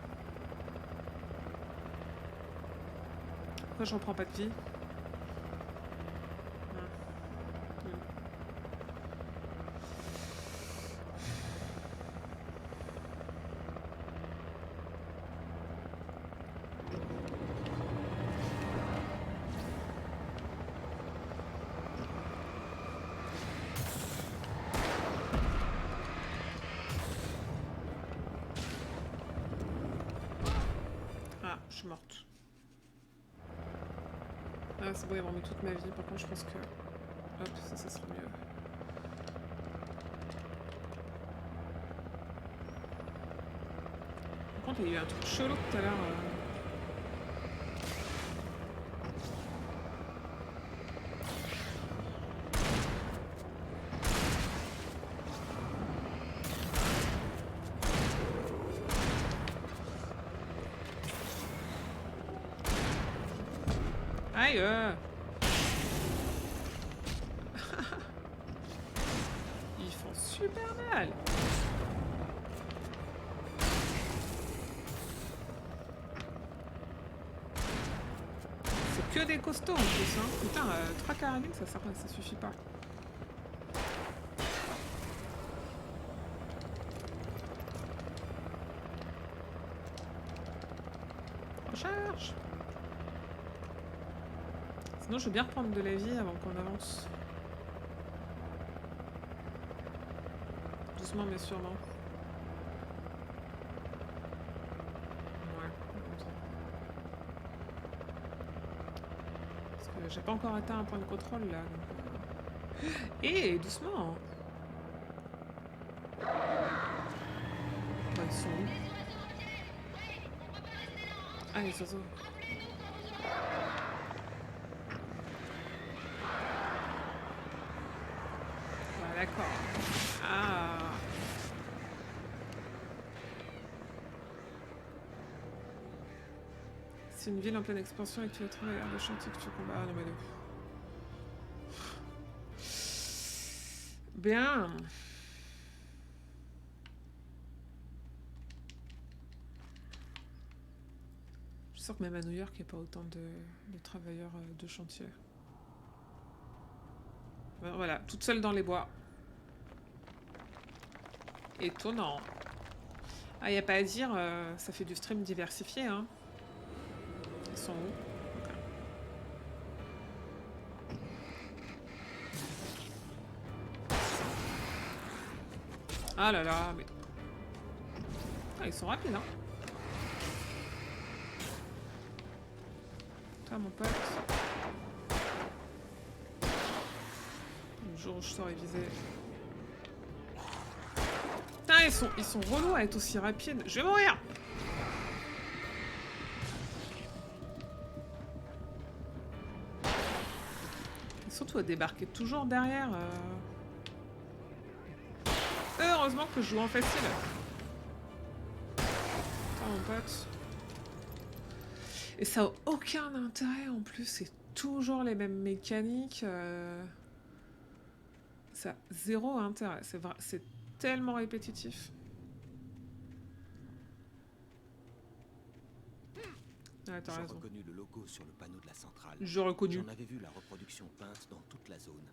Pourquoi je reprends pas de vie? Ah, je suis morte. Ah, c'est bon, ils vont mis toute ma vie. Par contre, je pense que... Hop, ça sera mieux. Par contre, il y a eu un truc chelou tout à l'heure. Aïe Ils font super mal. C'est que des costauds en plus, hein. Putain, 3 carabines, ça suffit pas. Recharge. Sinon, je veux bien reprendre de la vie avant qu'on avance. Doucement, mais sûrement. Ouais, comme ça. Parce que j'ai pas encore atteint un point de contrôle, là. Donc... Et doucement. Ouais, ils sont où? Ah, les oiseaux. D'accord. Ah. C'est une ville en pleine expansion et que tu vas trouver l'air de chantier que tu combats. Ah non mais bien. Je sens que même à New York, il n'y a pas autant de travailleurs de chantier. Voilà, toute seule dans les bois. Étonnant. Ah, y a pas à dire, ça fait du stream diversifié, hein. Ils sont où? Ah là là, mais... Ah, ils sont rapides, hein. Toi, mon pote. Le jour où je saurai viser... Putain, ils sont relous à être aussi rapides. Je vais mourir! Et surtout à débarquer toujours derrière. Heureusement que je joue en facile. Putain, mon pote. Et ça a aucun intérêt en plus. C'est toujours les mêmes mécaniques. Ça a zéro intérêt. C'est vrai. C'est tellement répétitif. Ah, t'as raison. J'ai reconnu le logo sur le panneau de la centrale. J'ai reconnu. J'en avais vu la reproduction peinte dans toute la zone.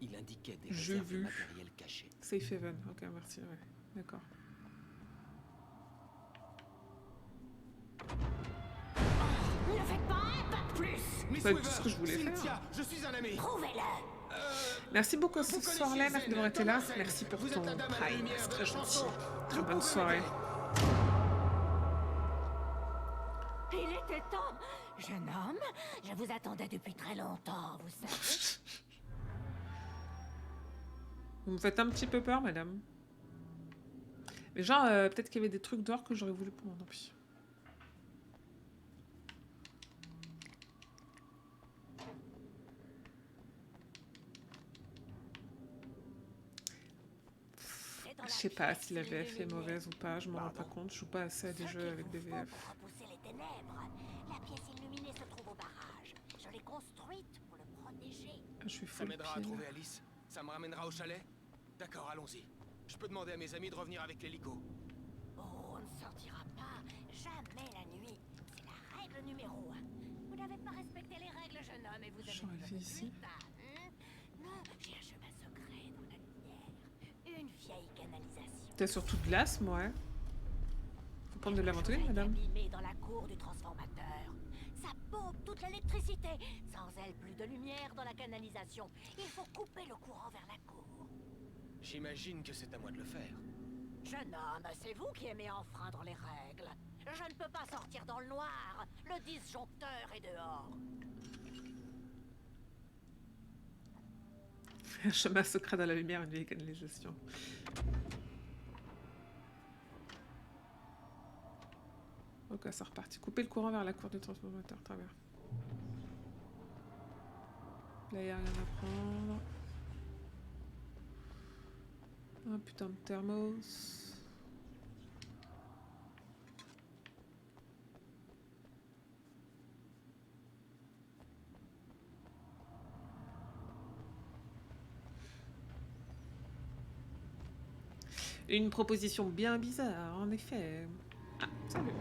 Il indiquait des réserves de matériel caché. Safe Haven. Ok, merci. Ouais. D'accord. Ne faites pas un pas de plus. Miss Pas Weaver, tout ce que je voulais Cynthia, faire. je suis un ami. Prouvez-le. Merci beaucoup Vous ce soir-là. connaissez Merci Zen, d'avoir été là. Thomas Zen. Merci pour Vous ton êtes la dame à la prime. lumière C'est de très la gentil. chanson. Très Vous bonne pouvez soirée. m'aider. Il était temps. Jeune homme, je vous attendais depuis très longtemps, vous savez. Vous me faites un petit peu peur, madame. Mais genre, peut-être qu'il y avait des trucs dehors que j'aurais voulu prendre. Tant pis. Je sais pas si la VF est mauvaise ou pas, je m'en rends pas compte. Je joue pas assez à des jeux avec des VF. Pour repousser les ténèbres. La pièce illuminée se trouve au barrage. Je l'ai construite pour le protéger. Ah, je suis Ça full m'aidera à pile. trouver Alice. Ça me ramènera au chalet. D'accord, allons-y. Je peux demander à mes amis de revenir avec l'hélico. Oh, on ne sortira pas, jamais la nuit. C'est la règle numéro 1. Vous n'avez pas respecté les règles, jeune homme, et vous avez J'aurais fait ici. Non, j'ai un chemin secret dans la lumière. Une vieille canalisation. T'es surtout de glace, moi. Ouais. Faut prendre de l'aventure, Quelque chose a été madame. abîmé dans la cour du transformateur. Ça pompe toute l'électricité. Sans elle, plus de lumière dans la canalisation. Il faut couper le courant vers la cour. J'imagine que c'est à moi de le faire. Jeune homme, c'est vous qui aimez enfreindre les règles. Je ne peux pas sortir dans le noir. Le disjoncteur est dehors. Un chemin secret dans la lumière, une vieille canalisation. Ok, c'est reparti. Couper le courant vers la cour du transformateur, très bien. Là, il n'y a rien à prendre. Un putain de thermos. Une proposition bien bizarre, en effet. Ah, salut.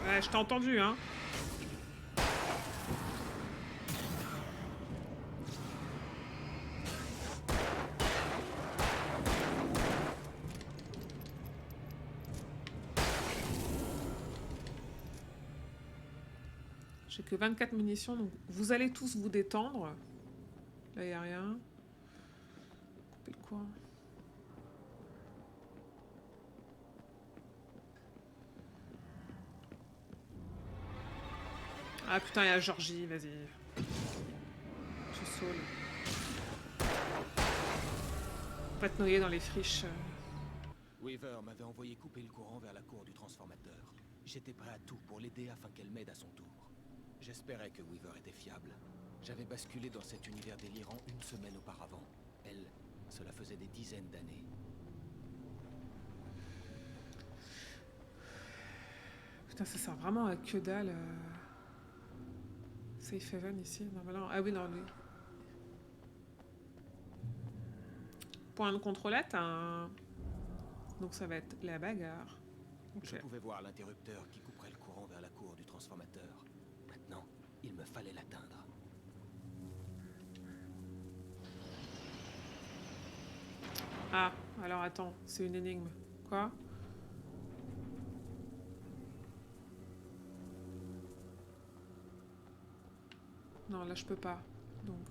Ouais, je t'ai entendu, hein. J'ai que 24 munitions, donc vous allez tous vous détendre. Là, il n'y a rien. Couper le courant. Ah putain, il y a Georgie, vas-y. Je saule. Pas te noyer dans les friches. Weaver m'avait envoyé couper le courant vers la cour du transformateur. J'étais prêt à tout pour l'aider afin qu'elle m'aide à son tour. J'espérais que Weaver était fiable. J'avais basculé dans cet univers délirant une semaine auparavant. Elle, cela faisait des dizaines d'années. Putain, ça sert vraiment à que dalle. Safe Haven ici, normalement. Ah oui, non, lui. Point de contrôlette, hein. Donc ça va être la bagarre. Ok. Je pouvais voir l'interrupteur qui couperait le courant vers la cour du transformateur. Maintenant, il me fallait l'atteindre. Ah, alors attends, c'est une énigme. Quoi? Non, là je peux pas. Donc.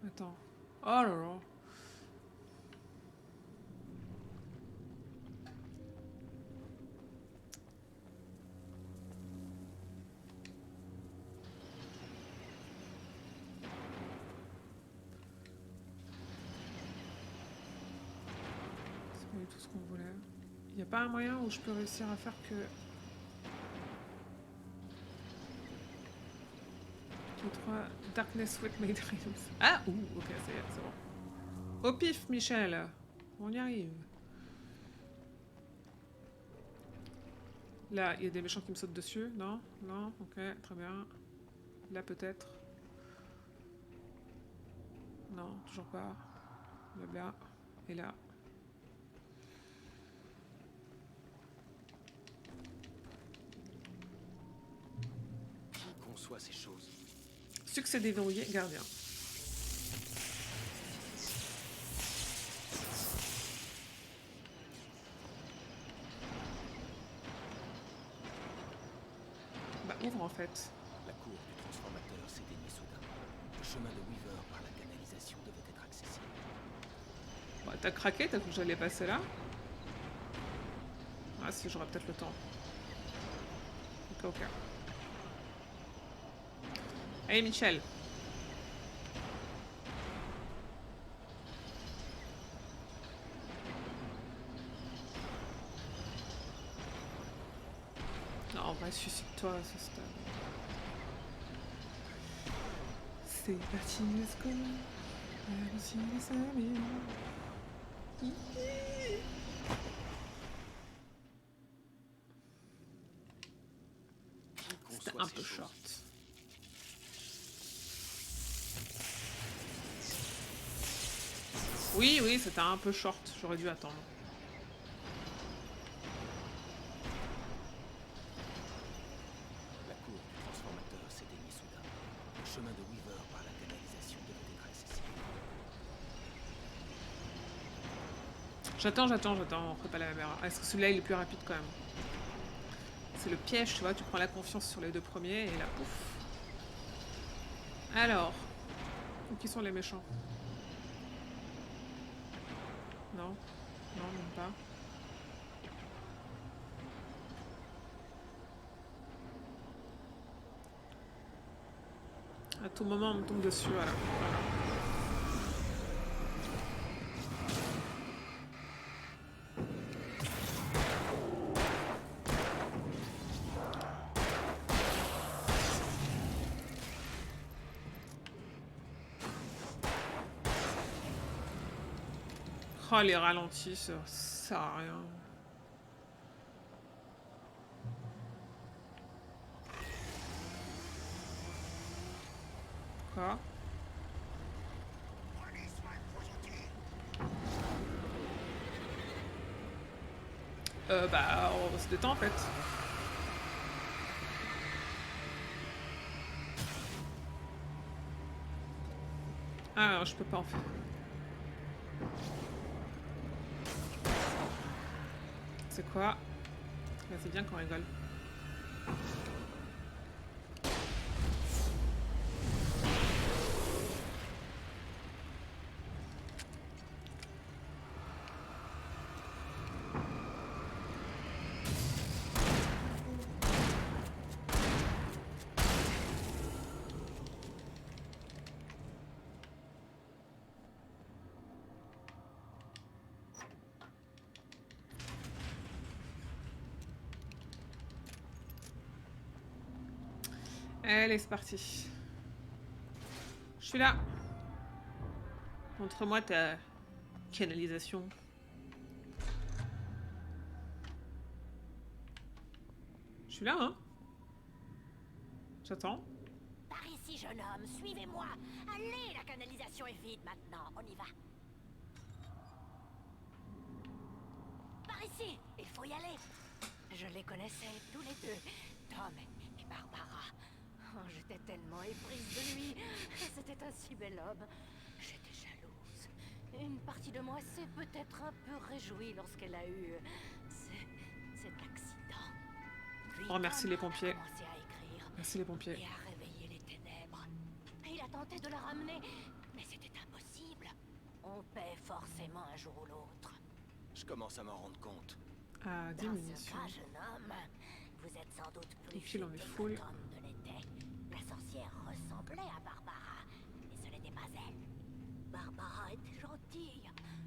Attends. Oh là là. C'est pas du tout ce qu'on voulait. Y a pas un moyen où je peux réussir à faire que... Les 3 Darkness with my dreams. Ah, ouh, ok, ça y est, c'est bon. Au pif, Michel. On y arrive. Là, il y a des méchants qui me sautent dessus. Non? Non? Ok, très bien. Là, peut-être. Non, toujours pas. Blabla. Et là. Qui conçoit ces choses? Succès déverrouillé, gardien. Bah, ouvre en fait. La cour du transformateur s'éteignit soudain. Le chemin de Weaver par la canalisation devait être accessible. Bah, t'as craqué, t'as cru que j'allais passer là? Ah si, j'aurai peut-être le temps. Ok, ok. Allez, Michel. Non, en vrai, suicide-toi à ce stade. C'est parti, let's go. Allons-y, les amis. Qui C'était conçoit un ces peu choses? short. Oui, oui, c'était un peu short. J'aurais dû attendre. La cour du transformateur s'éteignit soudain. Le chemin de Weaver par la canalisation devait être accessible. J'attends. On ferait pas la même erreur. Est-ce que celui-là, il est plus rapide quand même? C'est le piège, tu vois. Tu prends la confiance sur les deux premiers et là, pouf. Alors. Qui sont les méchants? Non, même pas. À tout moment, on me tombe dessus, voilà. Oh, les ralentis, ça sert à rien. Quoi? Bah, on se détend en fait. Ah, je peux pas en fait. C'est quoi? Là, c'est bien qu'on rigole. Allez, c'est parti. Je suis là. Montre-moi ta canalisation. Je suis là, hein? J'attends. Par ici, jeune homme, suivez-moi. Allez, la canalisation est vide maintenant. On y va. Par ici, il faut y aller. Je les connaissais tous les deux, Tom et Barbara. Oh, j'étais tellement éprise de lui. C'était un si bel homme. J'étais jalouse. Une partie de moi s'est peut-être un peu réjouie lorsqu'elle a eu cet accident. Puis Oh, merci Tom les pompiers. a commencé à écrire Merci les pompiers. et à réveiller les ténèbres. Il a tenté de la ramener, mais c'était impossible. On paie forcément un jour ou l'autre. Je commence à m'en rendre compte. Ah, Dans ce diminution. cas, jeune homme, vous êtes sans doute plus Les fils en futé est full. que Tom ne l'était. La sorcière ressemblait à Barbara, mais ce n'était pas elle. Barbara était gentille.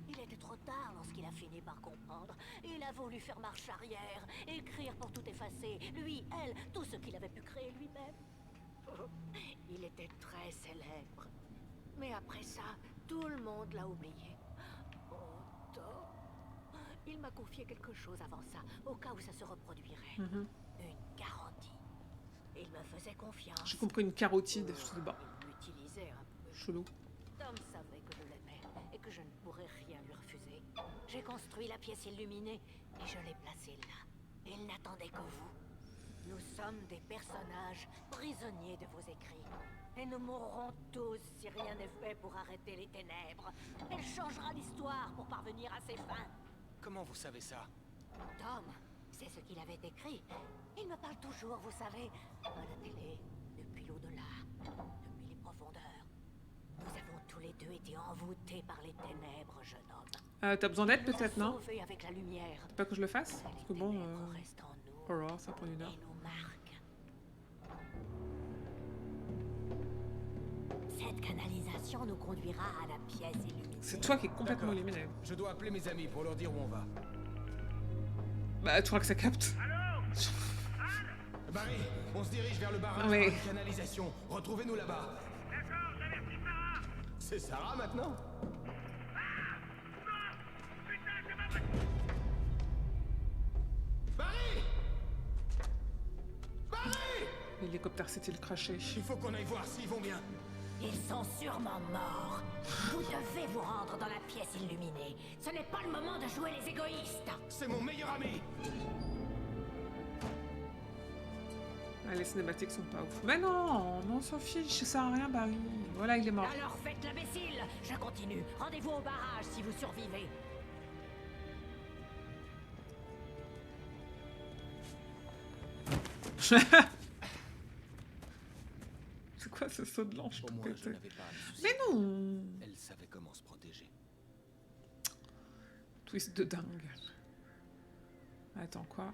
Il était trop tard lorsqu'il a fini par comprendre. Il a voulu faire marche arrière, écrire pour tout effacer. Lui, elle, tout ce qu'il avait pu créer lui-même. Oh, il était très célèbre. Mais après ça, tout le monde l'a oublié. Oh, Tom. Il m'a confié quelque chose avant ça, au cas où ça se reproduirait. Une garantie. Il me faisait confiance. J'ai compris une carotide. Je sais pas. Il m'utilisait un peu. Chelou. Tom savait que je l'aimais et que je ne pourrais rien lui refuser. J'ai construit la pièce illuminée et je l'ai placée là. Il n'attendait que vous. Nous sommes des personnages prisonniers de vos écrits. Et nous mourrons tous si rien n'est fait pour arrêter les ténèbres. Elle changera l'histoire pour parvenir à ses fins. Comment vous savez ça? Tom, c'est ce qu'il avait écrit. Il me parle toujours, vous savez, à la télé, depuis l'au-delà, depuis les profondeurs. Nous avons tous les deux été envoûtés par les ténèbres, jeune homme. T'as besoin d'aide Il nous a peut-être, non? sauvés avec la lumière. Pas que je le fasse? Parce que Les bon, ténèbres restent en nous horror, ça prend une heure. et nous marquent. Cette canalisation nous conduira à la pièce illuminée. C'est toi qui es complètement D'accord. éliminé. Je dois appeler mes amis pour leur dire où on va. Bah, tu crois que ça capte? Barry, on se dirige vers le barrage Oui. par la canalisation. Retrouvez-nous là-bas. D'accord, j'avertis Sarah. C'est Sarah maintenant? Putain, c'est ma voiture. Barry! Barry! L'hélicoptère s'est-il craché? Il faut qu'on aille voir s'ils vont bien. Ils sont sûrement morts. Vous devez vous rendre dans la pièce illuminée. Ce n'est pas le moment de jouer les égoïstes. C'est mon meilleur ami. Ah, les cinématiques sont pas ouf. Mais non, on s'en fiche, ça sert à rien, Barry. Voilà, il est mort. Alors faites l'imbécile. Je continue. Rendez-vous au barrage si vous survivez. C'est quoi ce saut de l'ange Au tout moins, je pété? n'avais pas à me soucier. Mais non! Elle savait comment se protéger. Twist de dingue. Attends, quoi?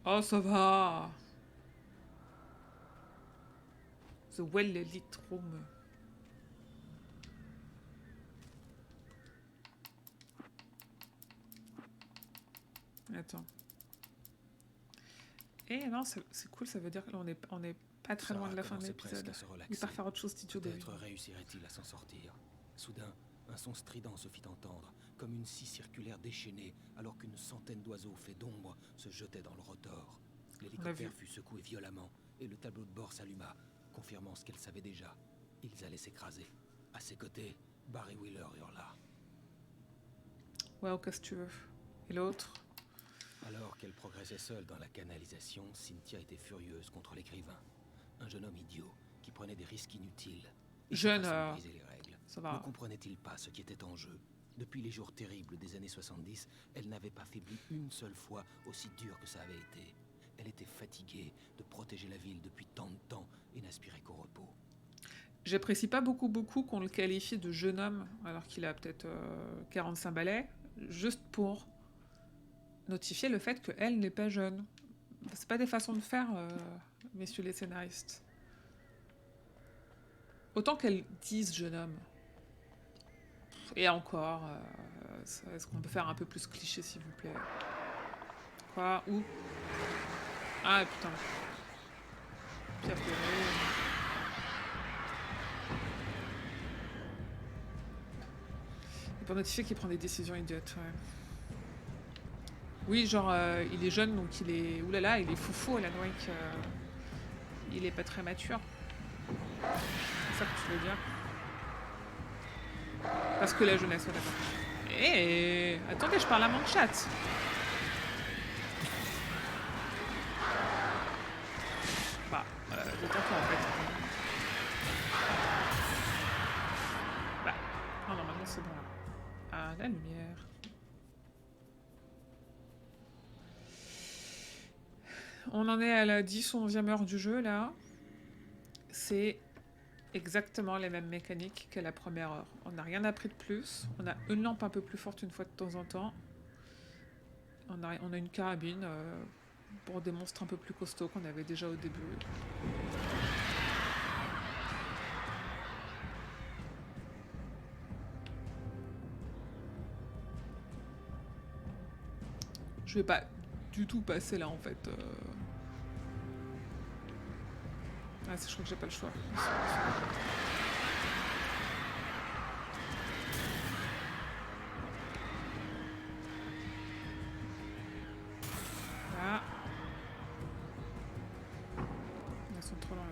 Oh, ça va! The Well Elite Room. Attends. Eh non, c'est cool, ça veut dire que là, on est pas très loin de la fin de commençait presque l'épisode. à se relaxer. Il part faire autre chose d'idiot de Peut-être réussirait-il à s'en sortir. Soudain, un son strident se fit entendre, comme une scie circulaire déchaînée, alors qu'une centaine d'oiseaux faits d'ombre se jetaient dans le rotor. L'hélicoptère fut secoué violemment, et le tableau de bord s'alluma, confirmant ce qu'elle savait déjà. Ils allaient s'écraser. À ses côtés, Barry Wheeler hurla. Ouais, qu'est-ce que tu veux? Et l'autre? Alors qu'elle progressait seule dans la canalisation, Cynthia était furieuse contre l'écrivain. Un jeune homme idiot qui prenait des risques inutiles. Et Jeune, sa façon de briser les règles. ça va. Ne comprenait-il pas ce qui était en jeu? Depuis les jours terribles des années 70, elle n'avait pas faibli une seule fois, aussi dur que ça avait été. Elle était fatiguée de protéger la ville depuis tant de temps et n'aspirait qu'au repos. J'apprécie pas beaucoup qu'on le qualifie de jeune homme, alors qu'il a peut-être 45 balais, juste pour notifier le fait qu'elle n'est pas jeune. C'est pas des façons de faire, messieurs les scénaristes. Autant qu'elle dise jeune homme. Et encore, est-ce qu'on peut faire un peu plus cliché, s'il vous plaît? Quoi? Où? Ah, putain. Pierre Perret. Et pour notifier qu'il prend des décisions idiotes, ouais. Oui, genre, il est jeune, donc il est... Oulala, il est foufou, Alan Wake. Il est pas très mature. C'est ça que tu veux dire? Parce que la jeunesse, ouais, d'accord. Eh, attendez, je parle à mon chat. Bah, détends-toi, en fait. Bah, non, normalement, c'est bon, là. Ah, la lumière. On en est à la 10 ou 11e heure du jeu, là. C'est exactement les mêmes mécaniques qu'à la première heure. On n'a rien appris de plus. On a une lampe un peu plus forte une fois de temps en temps. On a une carabine pour des monstres un peu plus costauds qu'on avait déjà au début. Je vais pas du tout passer là, en fait. Ah, je crois que j'ai pas le choix. Là. Ils sont trop loin. Là.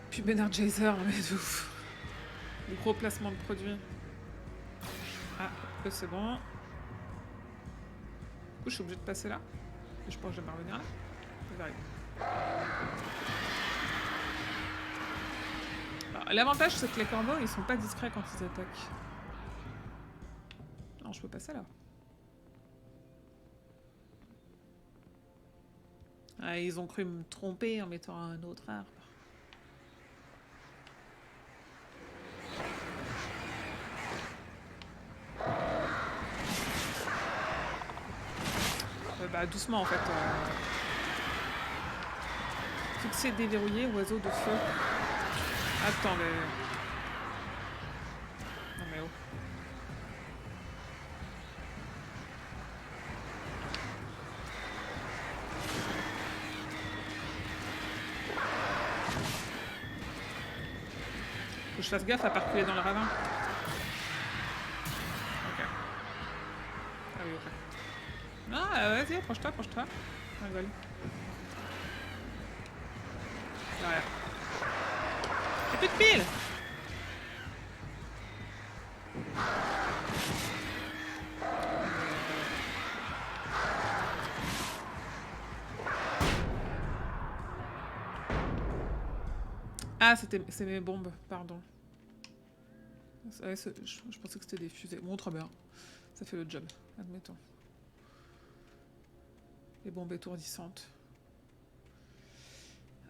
Puis Energizer, mais de ouf. Le gros placement de produits. Ah, c'est bon. Du coup, je suis obligée de passer là. Et je pense que je vais revenir là. Je vais arriver. L'avantage, c'est que les corbeaux, ils sont pas discrets quand ils attaquent. Non, je peux passer là. Ah, ils ont cru me tromper en mettant un autre arbre. Bah, doucement, en fait. Fixer, déverrouiller, oiseau de feu. Attendez. Non mais oh. Faut que je fasse gaffe à pas reculer dans le ravin. Ok. Ah oui, ok. Ah, vas-y, approche-toi, approche-toi. Rigole. Voilà. Y'a plus de piles. Ah, c'est mes bombes, pardon. Ouais, je pensais que c'était des fusées. Bon, très bien. Ça fait le job, admettons. Les bombes étourdissantes.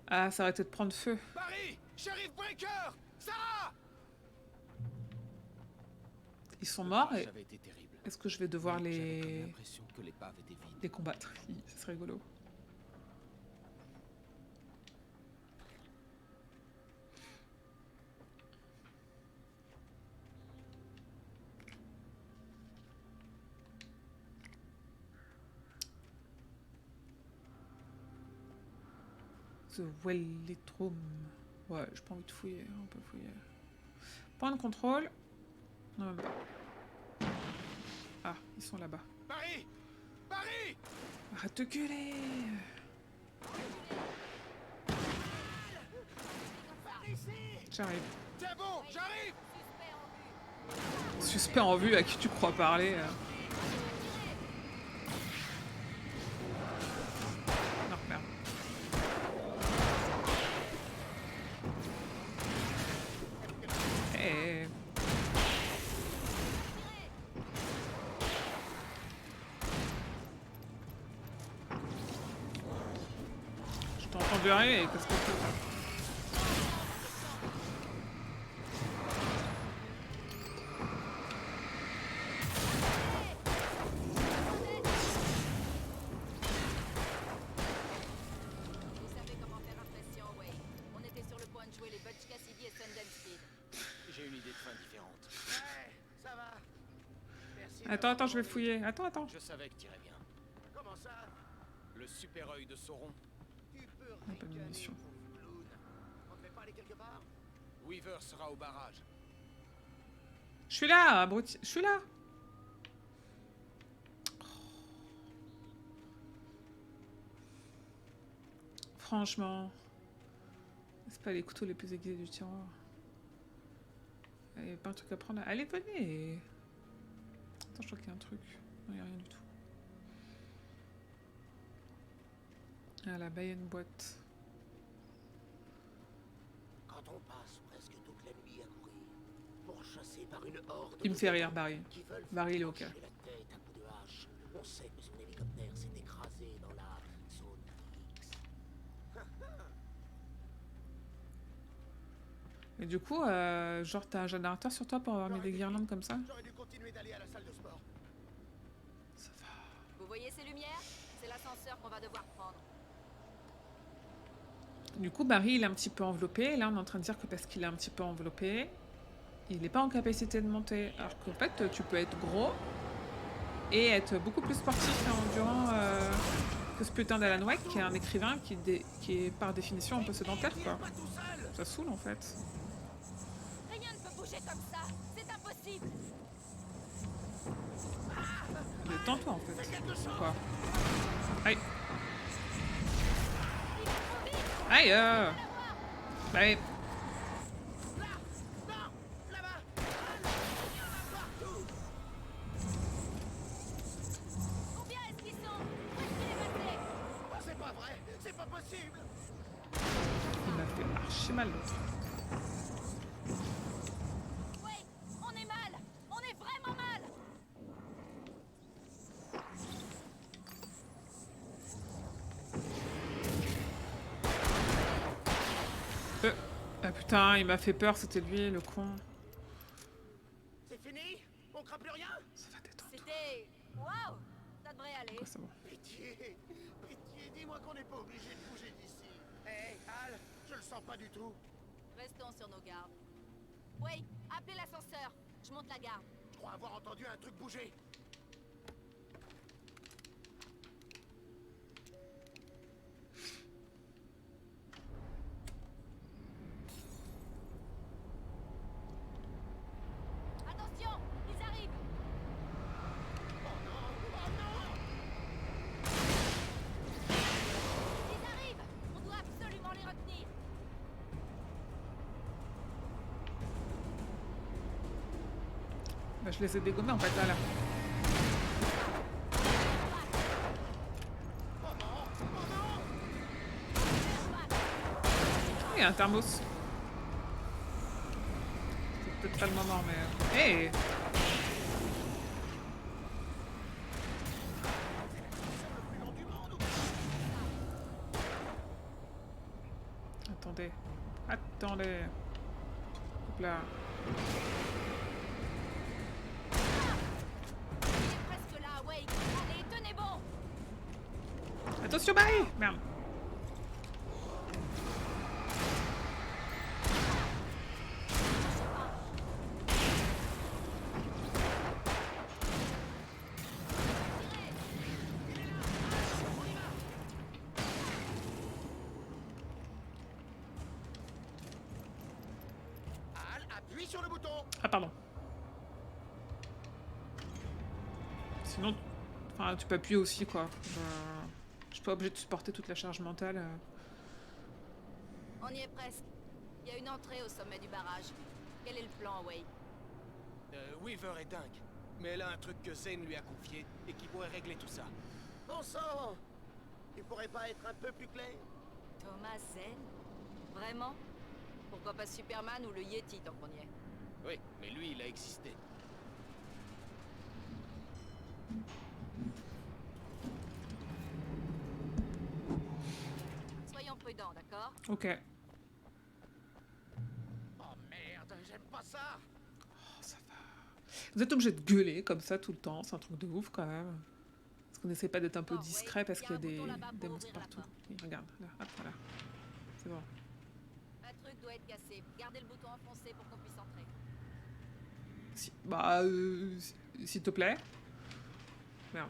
Ah, ça arrêtait de prendre feu. Barry, Sheriff Breaker, Sarah. Ils sont morts et Ça avait été terrible. est-ce que je vais devoir J'avais comme les l'impression que l'épave était vide. les combattre? Ça serait rigolo. The Wellitrum. Ouais, j'ai pas envie de fouiller. On peut fouiller. Point de contrôle. Non, même pas. Ah, ils sont là-bas. Barry, Barry. Arrête de gueuler. Par ici. J'arrive. C'est bon, j'arrive. Suspect en vue, à qui tu crois parler Non, merde. Eh. Je t'ai entendu arriver, qu'est-ce que c'est? Vous savez comment faire impression, Wade. On était sur le point de jouer les Butch Cassidy et Sundance Kid. J'ai une idée de fin différente. Ouais, ça va. Merci. Attends, je vais fouiller. Attends. Je savais que t'irais bien. Comment ça? Le super œil de Sauron. Tu peux Un peu de ricaner, munitions. pauvre clown. On ne fait pas aller quelque part? Weaver sera au barrage. Je suis là, abruti. Je suis là. Franchement, c'est pas les couteaux les plus aiguisés du tiroir. Il n'y a pas un truc à prendre là. Allez, venez. Attends, je crois qu'il y a un truc. Non, il n'y a rien du tout. Ah là, bas, il y a une boîte. Quand on passe presque toute la nuit à courir, pourchassé par une horde Il me de fait rire, démons Barry. qui veulent Barry, il est faire au cas. trancher la tête à coups de hache, on sait que son hélicoptère s'est écrasé dans la zone X. Et du coup, genre, t'as un générateur sur toi pour avoir mis des guirlandes comme ça? J'aurais dû continuer d'aller à la salle de sport. Ça va. Vous voyez ces lumières? C'est l'ascenseur qu'on va devoir prendre. Du coup, Barry, il est un petit peu enveloppé. Là, on est en train de dire que parce qu'il est un petit peu enveloppé, il n'est pas en capacité de monter. Alors qu'en fait, tu peux être gros et être beaucoup plus sportif et endurant que ce putain d'Alan Wake, qui est un écrivain qui est par définition un peu sédentaire, quoi. Pas tout seul. Ça saoule, en fait. Rien ne peut bouger comme ça. C'est impossible. Détends-toi, en fait. Quoi? Aïe. Aïe Bah, Combien est-ce qu'ils sont? Où est-ce qu'il est passé? C'est pas vrai, c'est pas possible. il m'a fait archi mal, l'autre. Oui, on est mal. On est vraiment mal. Ah putain, il m'a fait peur, c'était lui, le con. C'est fini? On craint plus rien? Ça va détendre. C'était... Waouh. Ça devrait aller. Quoi, c'est bon. Pitié, pitié, dis-moi qu'on n'est pas obligé de bouger d'ici. Hé, Al, je le sens pas du tout. Restons sur nos gardes. Oui, appelez l'ascenseur. Je monte la garde. Je crois avoir entendu un truc bouger. Attention, ils arrivent. Oh non, oh non! Bah, je les ai dégommés en fait, là. Il y a un thermos. C'est peut-être pas le moment, mais... Hey! Attendez. Attendez. Hop là. Il est presque là, Wake. Allez, tenez bon. Attention, Barry! Merde. Al, appuie sur le bouton. Ah, pardon. Sinon, enfin, tu peux appuyer aussi, quoi. Je suis pas obligée de supporter toute la charge mentale. On y est presque. Il y a une entrée au sommet du barrage. Quel est le plan, Wake? Weaver est dingue. Mais elle a un truc que Zane lui a confié et qui pourrait régler tout ça. Bon sang, il pourrait pas être un peu plus clair? Thomas Zane? Vraiment? Pourquoi pas Superman ou le Yeti tant qu'on y est? Oui, mais lui, il a existé. Soyons prudents, d'accord? Ok. Oh merde, j'aime pas ça. Oh, ça va. Vous êtes obligé de gueuler comme ça tout le temps. C'est un truc de ouf, quand même. Est-ce qu'on essaie pas d'être un peu Bon, discret ouais, parce y a qu'il y a un bouton des là-bas pour monstres ouvrir la partout. porte. Oui, regarde, là, hop, voilà. C'est bon. Un truc doit être cassé. Gardez le bouton enfoncé pour qu'on puisse entrer. Bah, s'il te plaît. Merde.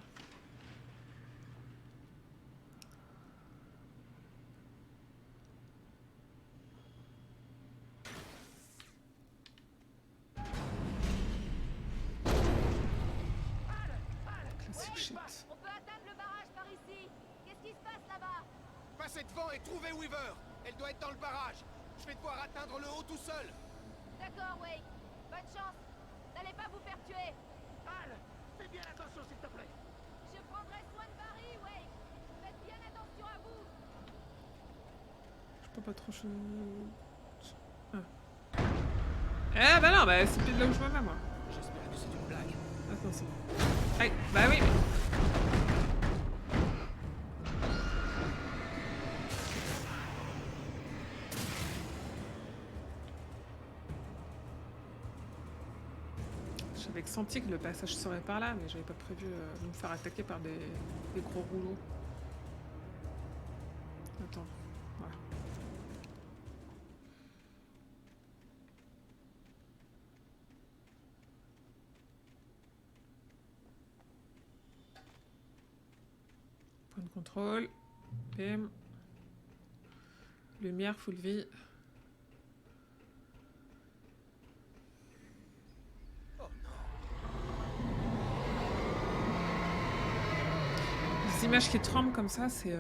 Classic shit. On peut atteindre le barrage par ici. Qu'est-ce qui se passe là-bas? Passez devant et trouvez Weaver. Elle doit être dans le barrage. Je vais devoir atteindre le haut tout seul. D'accord, Wake. Bonne chance. N'allez pas vous faire tuer. Al, fais bien attention s'il te plaît. Je prendrai soin de Barry, Wake. Faites bien attention à vous. Je peux pas trop... Ah. Eh bah non, bah c'est pile là où je me mets, moi. J'espère que c'est une blague. Ah non, c'est bon. Aïe, bah oui. J'avais senti que le passage serait par là, mais j'avais pas prévu de me faire attaquer par des gros rouleaux. Attends, voilà. Point de contrôle. Bim. Lumière, full vie. Les images qui tremblent comme ça, c'est...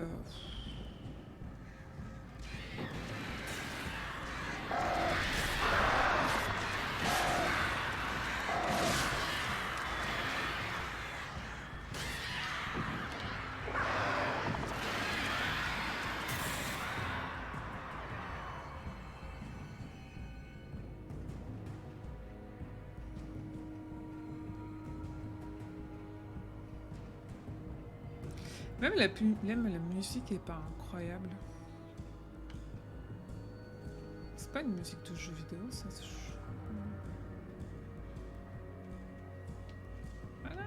Même la musique est pas incroyable. C'est pas une musique de jeu vidéo, ça. Voilà.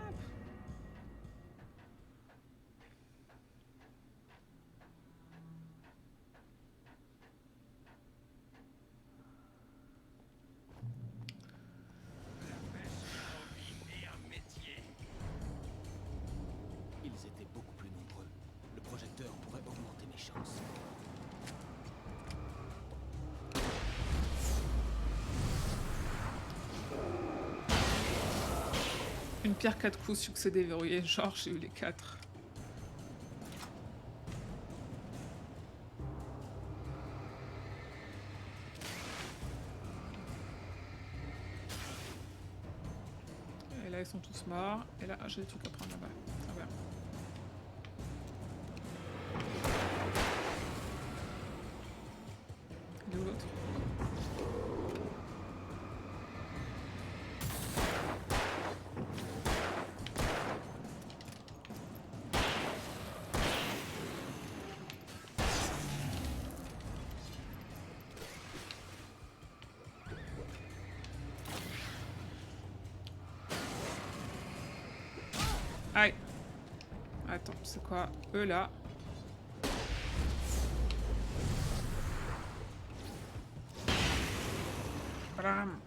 Ils étaient beaucoup plus nombreux. Le projecteur pourrait augmenter mes chances. Une pierre 4 coups, succès déverrouillé. Genre, j'ai eu les 4. tous morts. Et là, j'ai des trucs à prendre là-bas. Ah ouais. Il est où l'autre? Aïe. Attends, c'est quoi? Eux là. Bram.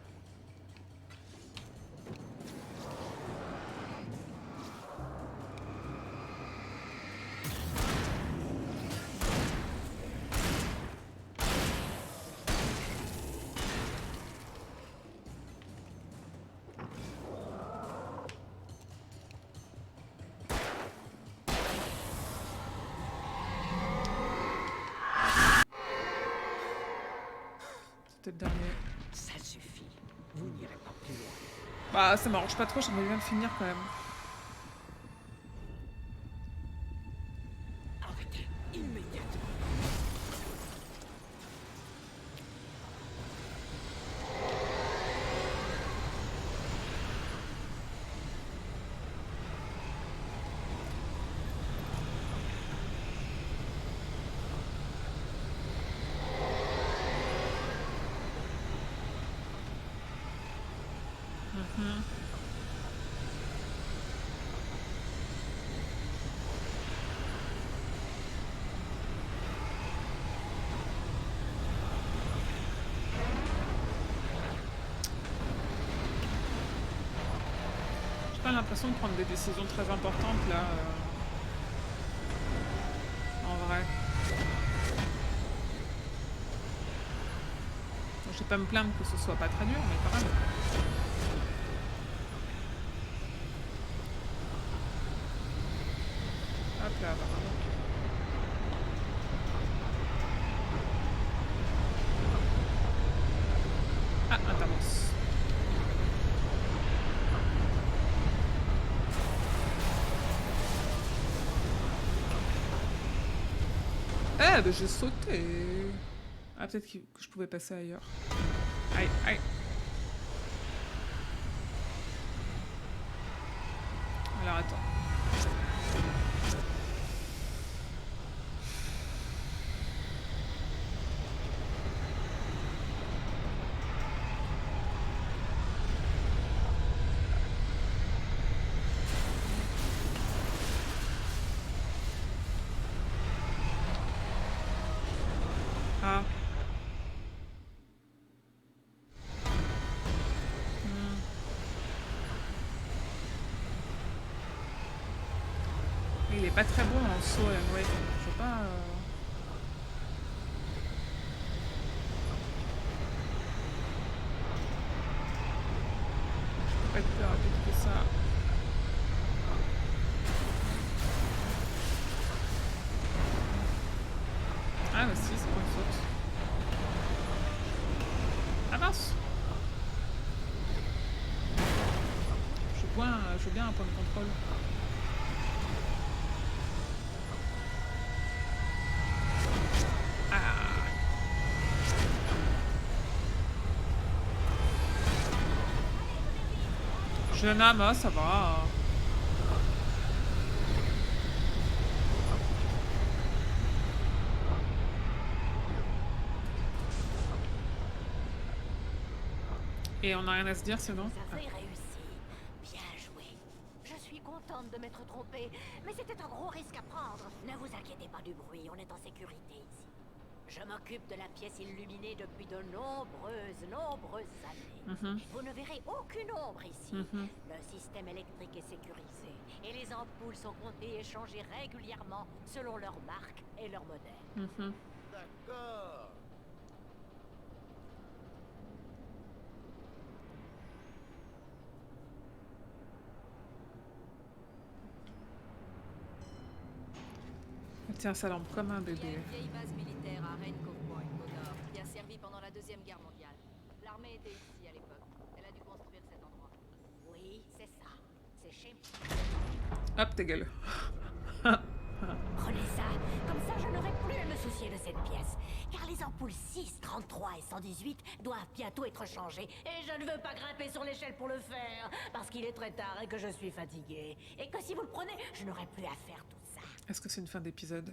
C'était le dernier. Ça suffit. Vous n'irez pas plus loin. Bah, ça m'arrange pas trop, j'aimerais bien le finir quand même. Arrêtez immédiatement. J'ai pas l'impression de prendre des décisions très importantes là. En vrai. Bon, je vais pas me plaindre que ce soit pas très dur, mais quand même. Hop là, apparemment. Ah, un Thanos. Ah, bah j'ai sauté. Ah, peut-être que je pouvais passer ailleurs. Aïe, aïe. Alors, attends. Ah. Il est pas très bon en saut, ouais. Je sais pas. Je peux pas être plus rapide que ça. Ah, bah si, c'est pas une faute. Ah mince! Je veux bien un point de contrôle. Ah! Jeune âme, ça va. Et on n'a rien à se dire sinon? Vous avez réussi. Bien joué. Je suis contente de m'être trompée, mais c'était un gros risque à prendre. Ne vous inquiétez pas du bruit, on est en sécurité ici. Je m'occupe de la pièce illuminée depuis de nombreuses années. Vous ne verrez aucune ombre ici. Le système électrique est sécurisé et les ampoules sont comptées et changées régulièrement selon leur marque et leur modèle. D'accord. Tiens, sa lampe comme un Il y a bébé. une vieille base militaire à Rancove Point, au nord, qui a servi pendant la Deuxième Guerre mondiale. L'armée était ici à l'époque. Elle a dû construire cet endroit. Oui, c'est ça. C'est Hop, ta gueule. Prenez ça, comme ça je n'aurai plus à me soucier de cette pièce. Car les ampoules 6, 33 et 118 doivent bientôt être changées. Et je ne veux pas grimper sur l'échelle pour le faire, parce qu'il est très tard et que je suis fatiguée. Et que si vous le prenez, je n'aurai plus à faire tout ça. Est-ce que c'est une fin d'épisode?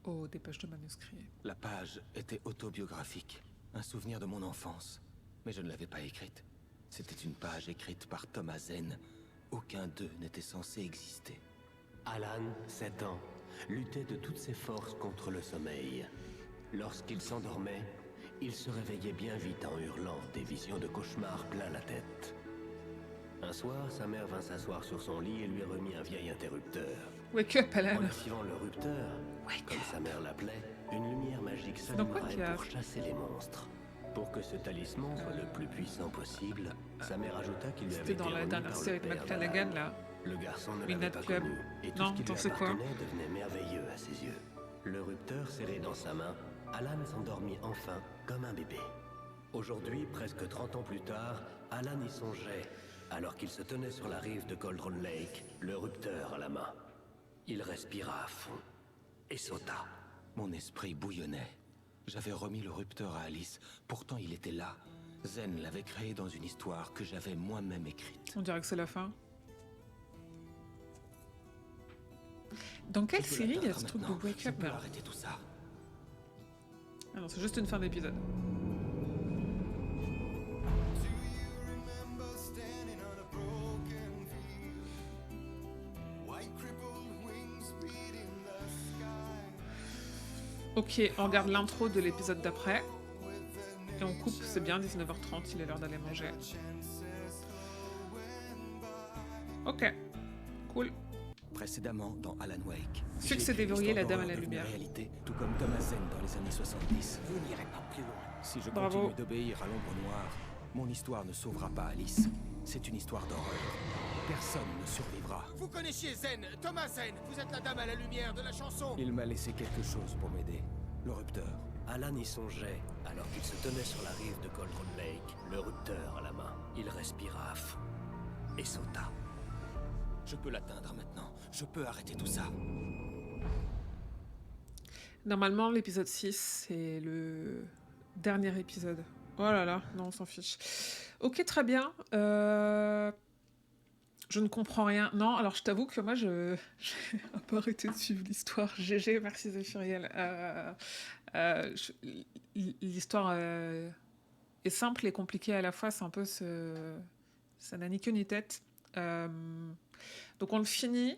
Oh, des pages de manuscrits. La page était autobiographique, un souvenir de mon enfance. Mais je ne l'avais pas écrite. C'était une page écrite par Thomas Zen. Aucun d'eux n'était censé exister. Alan, 7 ans, luttait de toutes ses forces contre le sommeil. Lorsqu'il s'endormait, il se réveillait bien vite en hurlant, des visions de cauchemars plein la tête. Un soir, sa mère vint s'asseoir sur son lit et lui remit un vieil interrupteur. Wake up, Alan. En activant le rupteur, comme sa mère l'appelait, une lumière magique Donc quoi qu'il y s'allumerait a pour chasser les monstres. Pour que ce talisman soit le plus puissant possible, sa mère ajouta qu'il lui avait C'était été dans la remis dernière par série le de père McFlanagan, d'Alan. là. Le garçon ne Midnight l'avait pas Club. connu, et tout Non, ce qui t'en lui sais quoi? appartenait devenait merveilleux à ses yeux. Le rupteur serré dans sa main, Alan s'endormit enfin comme un bébé. Aujourd'hui, presque 30 ans plus tard, Alan y songeait, alors qu'il se tenait sur la rive de Cauldron Lake, le rupteur à la main. Il respira à fond et sauta. Mon esprit bouillonnait. J'avais remis le rupteur à Alice, pourtant il était là. Zen l'avait créé dans une histoire que j'avais moi-même écrite. On dirait que c'est la fin. Dans quelle Je peux série il y a l'atteindre ce truc de maintenant. wake Je up peux là? arrêter tout ça. Ah non, c'est juste une fin d'épisode. Ok, on regarde l'intro de l'épisode d'après. Et on coupe, c'est bien, 19h30, il est l'heure d'aller manger. Ok, cool. Précédemment, dans Alan Wake, Succès j'ai écrit déverrouillé, la l'histoire Dame à la d'horreur devenue lumière. réalité, tout comme Thomas Zen dans les années 70. Vous n'irez pas plus loin. Si je Bravo. continue d'obéir à l'ombre noire, mon histoire ne sauvera pas Alice. C'est une histoire d'horreur. Personne ne survivra. Vous connaissiez Zen, Thomas Zen. Vous êtes la dame à la lumière de la chanson. Il m'a laissé quelque chose pour m'aider. Le rupteur. Alan y songeait, alors qu'il se tenait sur la rive de Cauldron Lake, le rupteur à la main. Il respira à fond et sauta. Je peux l'atteindre maintenant. Je peux arrêter tout ça. Normalement, l'épisode 6, c'est le dernier épisode. Oh là là, non, on s'en fiche. Ok, très bien. Je ne comprends rien. Non, alors je t'avoue que moi, j'ai un peu arrêté de suivre l'histoire. GG, merci Zéphiriel. L'histoire est simple et compliquée à la fois. C'est un peu ça n'a ni queue ni tête. Donc on le finit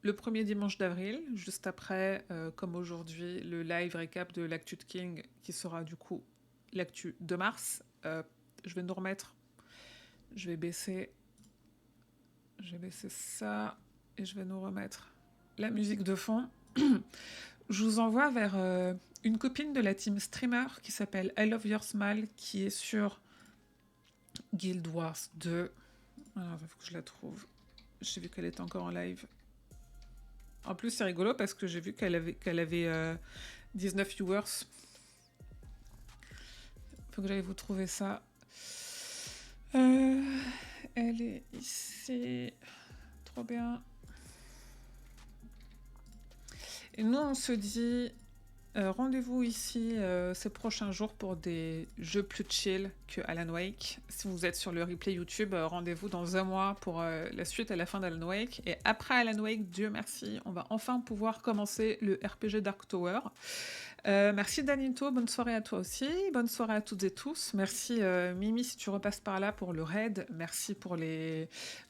le premier dimanche d'avril, juste après, comme aujourd'hui, le live récap de l'actu de King, qui sera du coup l'actu de mars. Je vais nous remettre, je vais baisser ça, et je vais nous remettre la musique de fond. Je vous envoie vers une copine de la team streamer qui s'appelle I Love Your Smile, qui est sur Guild Wars 2. Alors, il faut que je la trouve. J'ai vu qu'elle était encore en live. En plus, c'est rigolo parce que j'ai vu qu'elle avait 19 viewers. Faut que j'aille vous trouver ça. Elle est ici. Trop bien. Et nous, on se dit rendez-vous ici ces prochains jours pour des jeux plus chill que Alan Wake. Si vous êtes sur le replay YouTube, rendez-vous dans un mois pour la suite à la fin d'Alan Wake. Et après Alan Wake, Dieu merci, on va enfin pouvoir commencer le RPG Dark Tower. Merci Danito, bonne soirée à toi aussi, bonne soirée à toutes et tous. Merci Mimi si tu repasses par là pour le raid, merci pour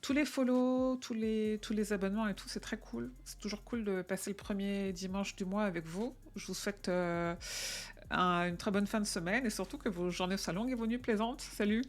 tous les follow, tous les abonnements et tout, c'est très cool. C'est toujours cool de passer le premier dimanche du mois avec vous. Je vous souhaite une très bonne fin de semaine et surtout que vos journées soient longues et vos nuits plaisantes. Salut!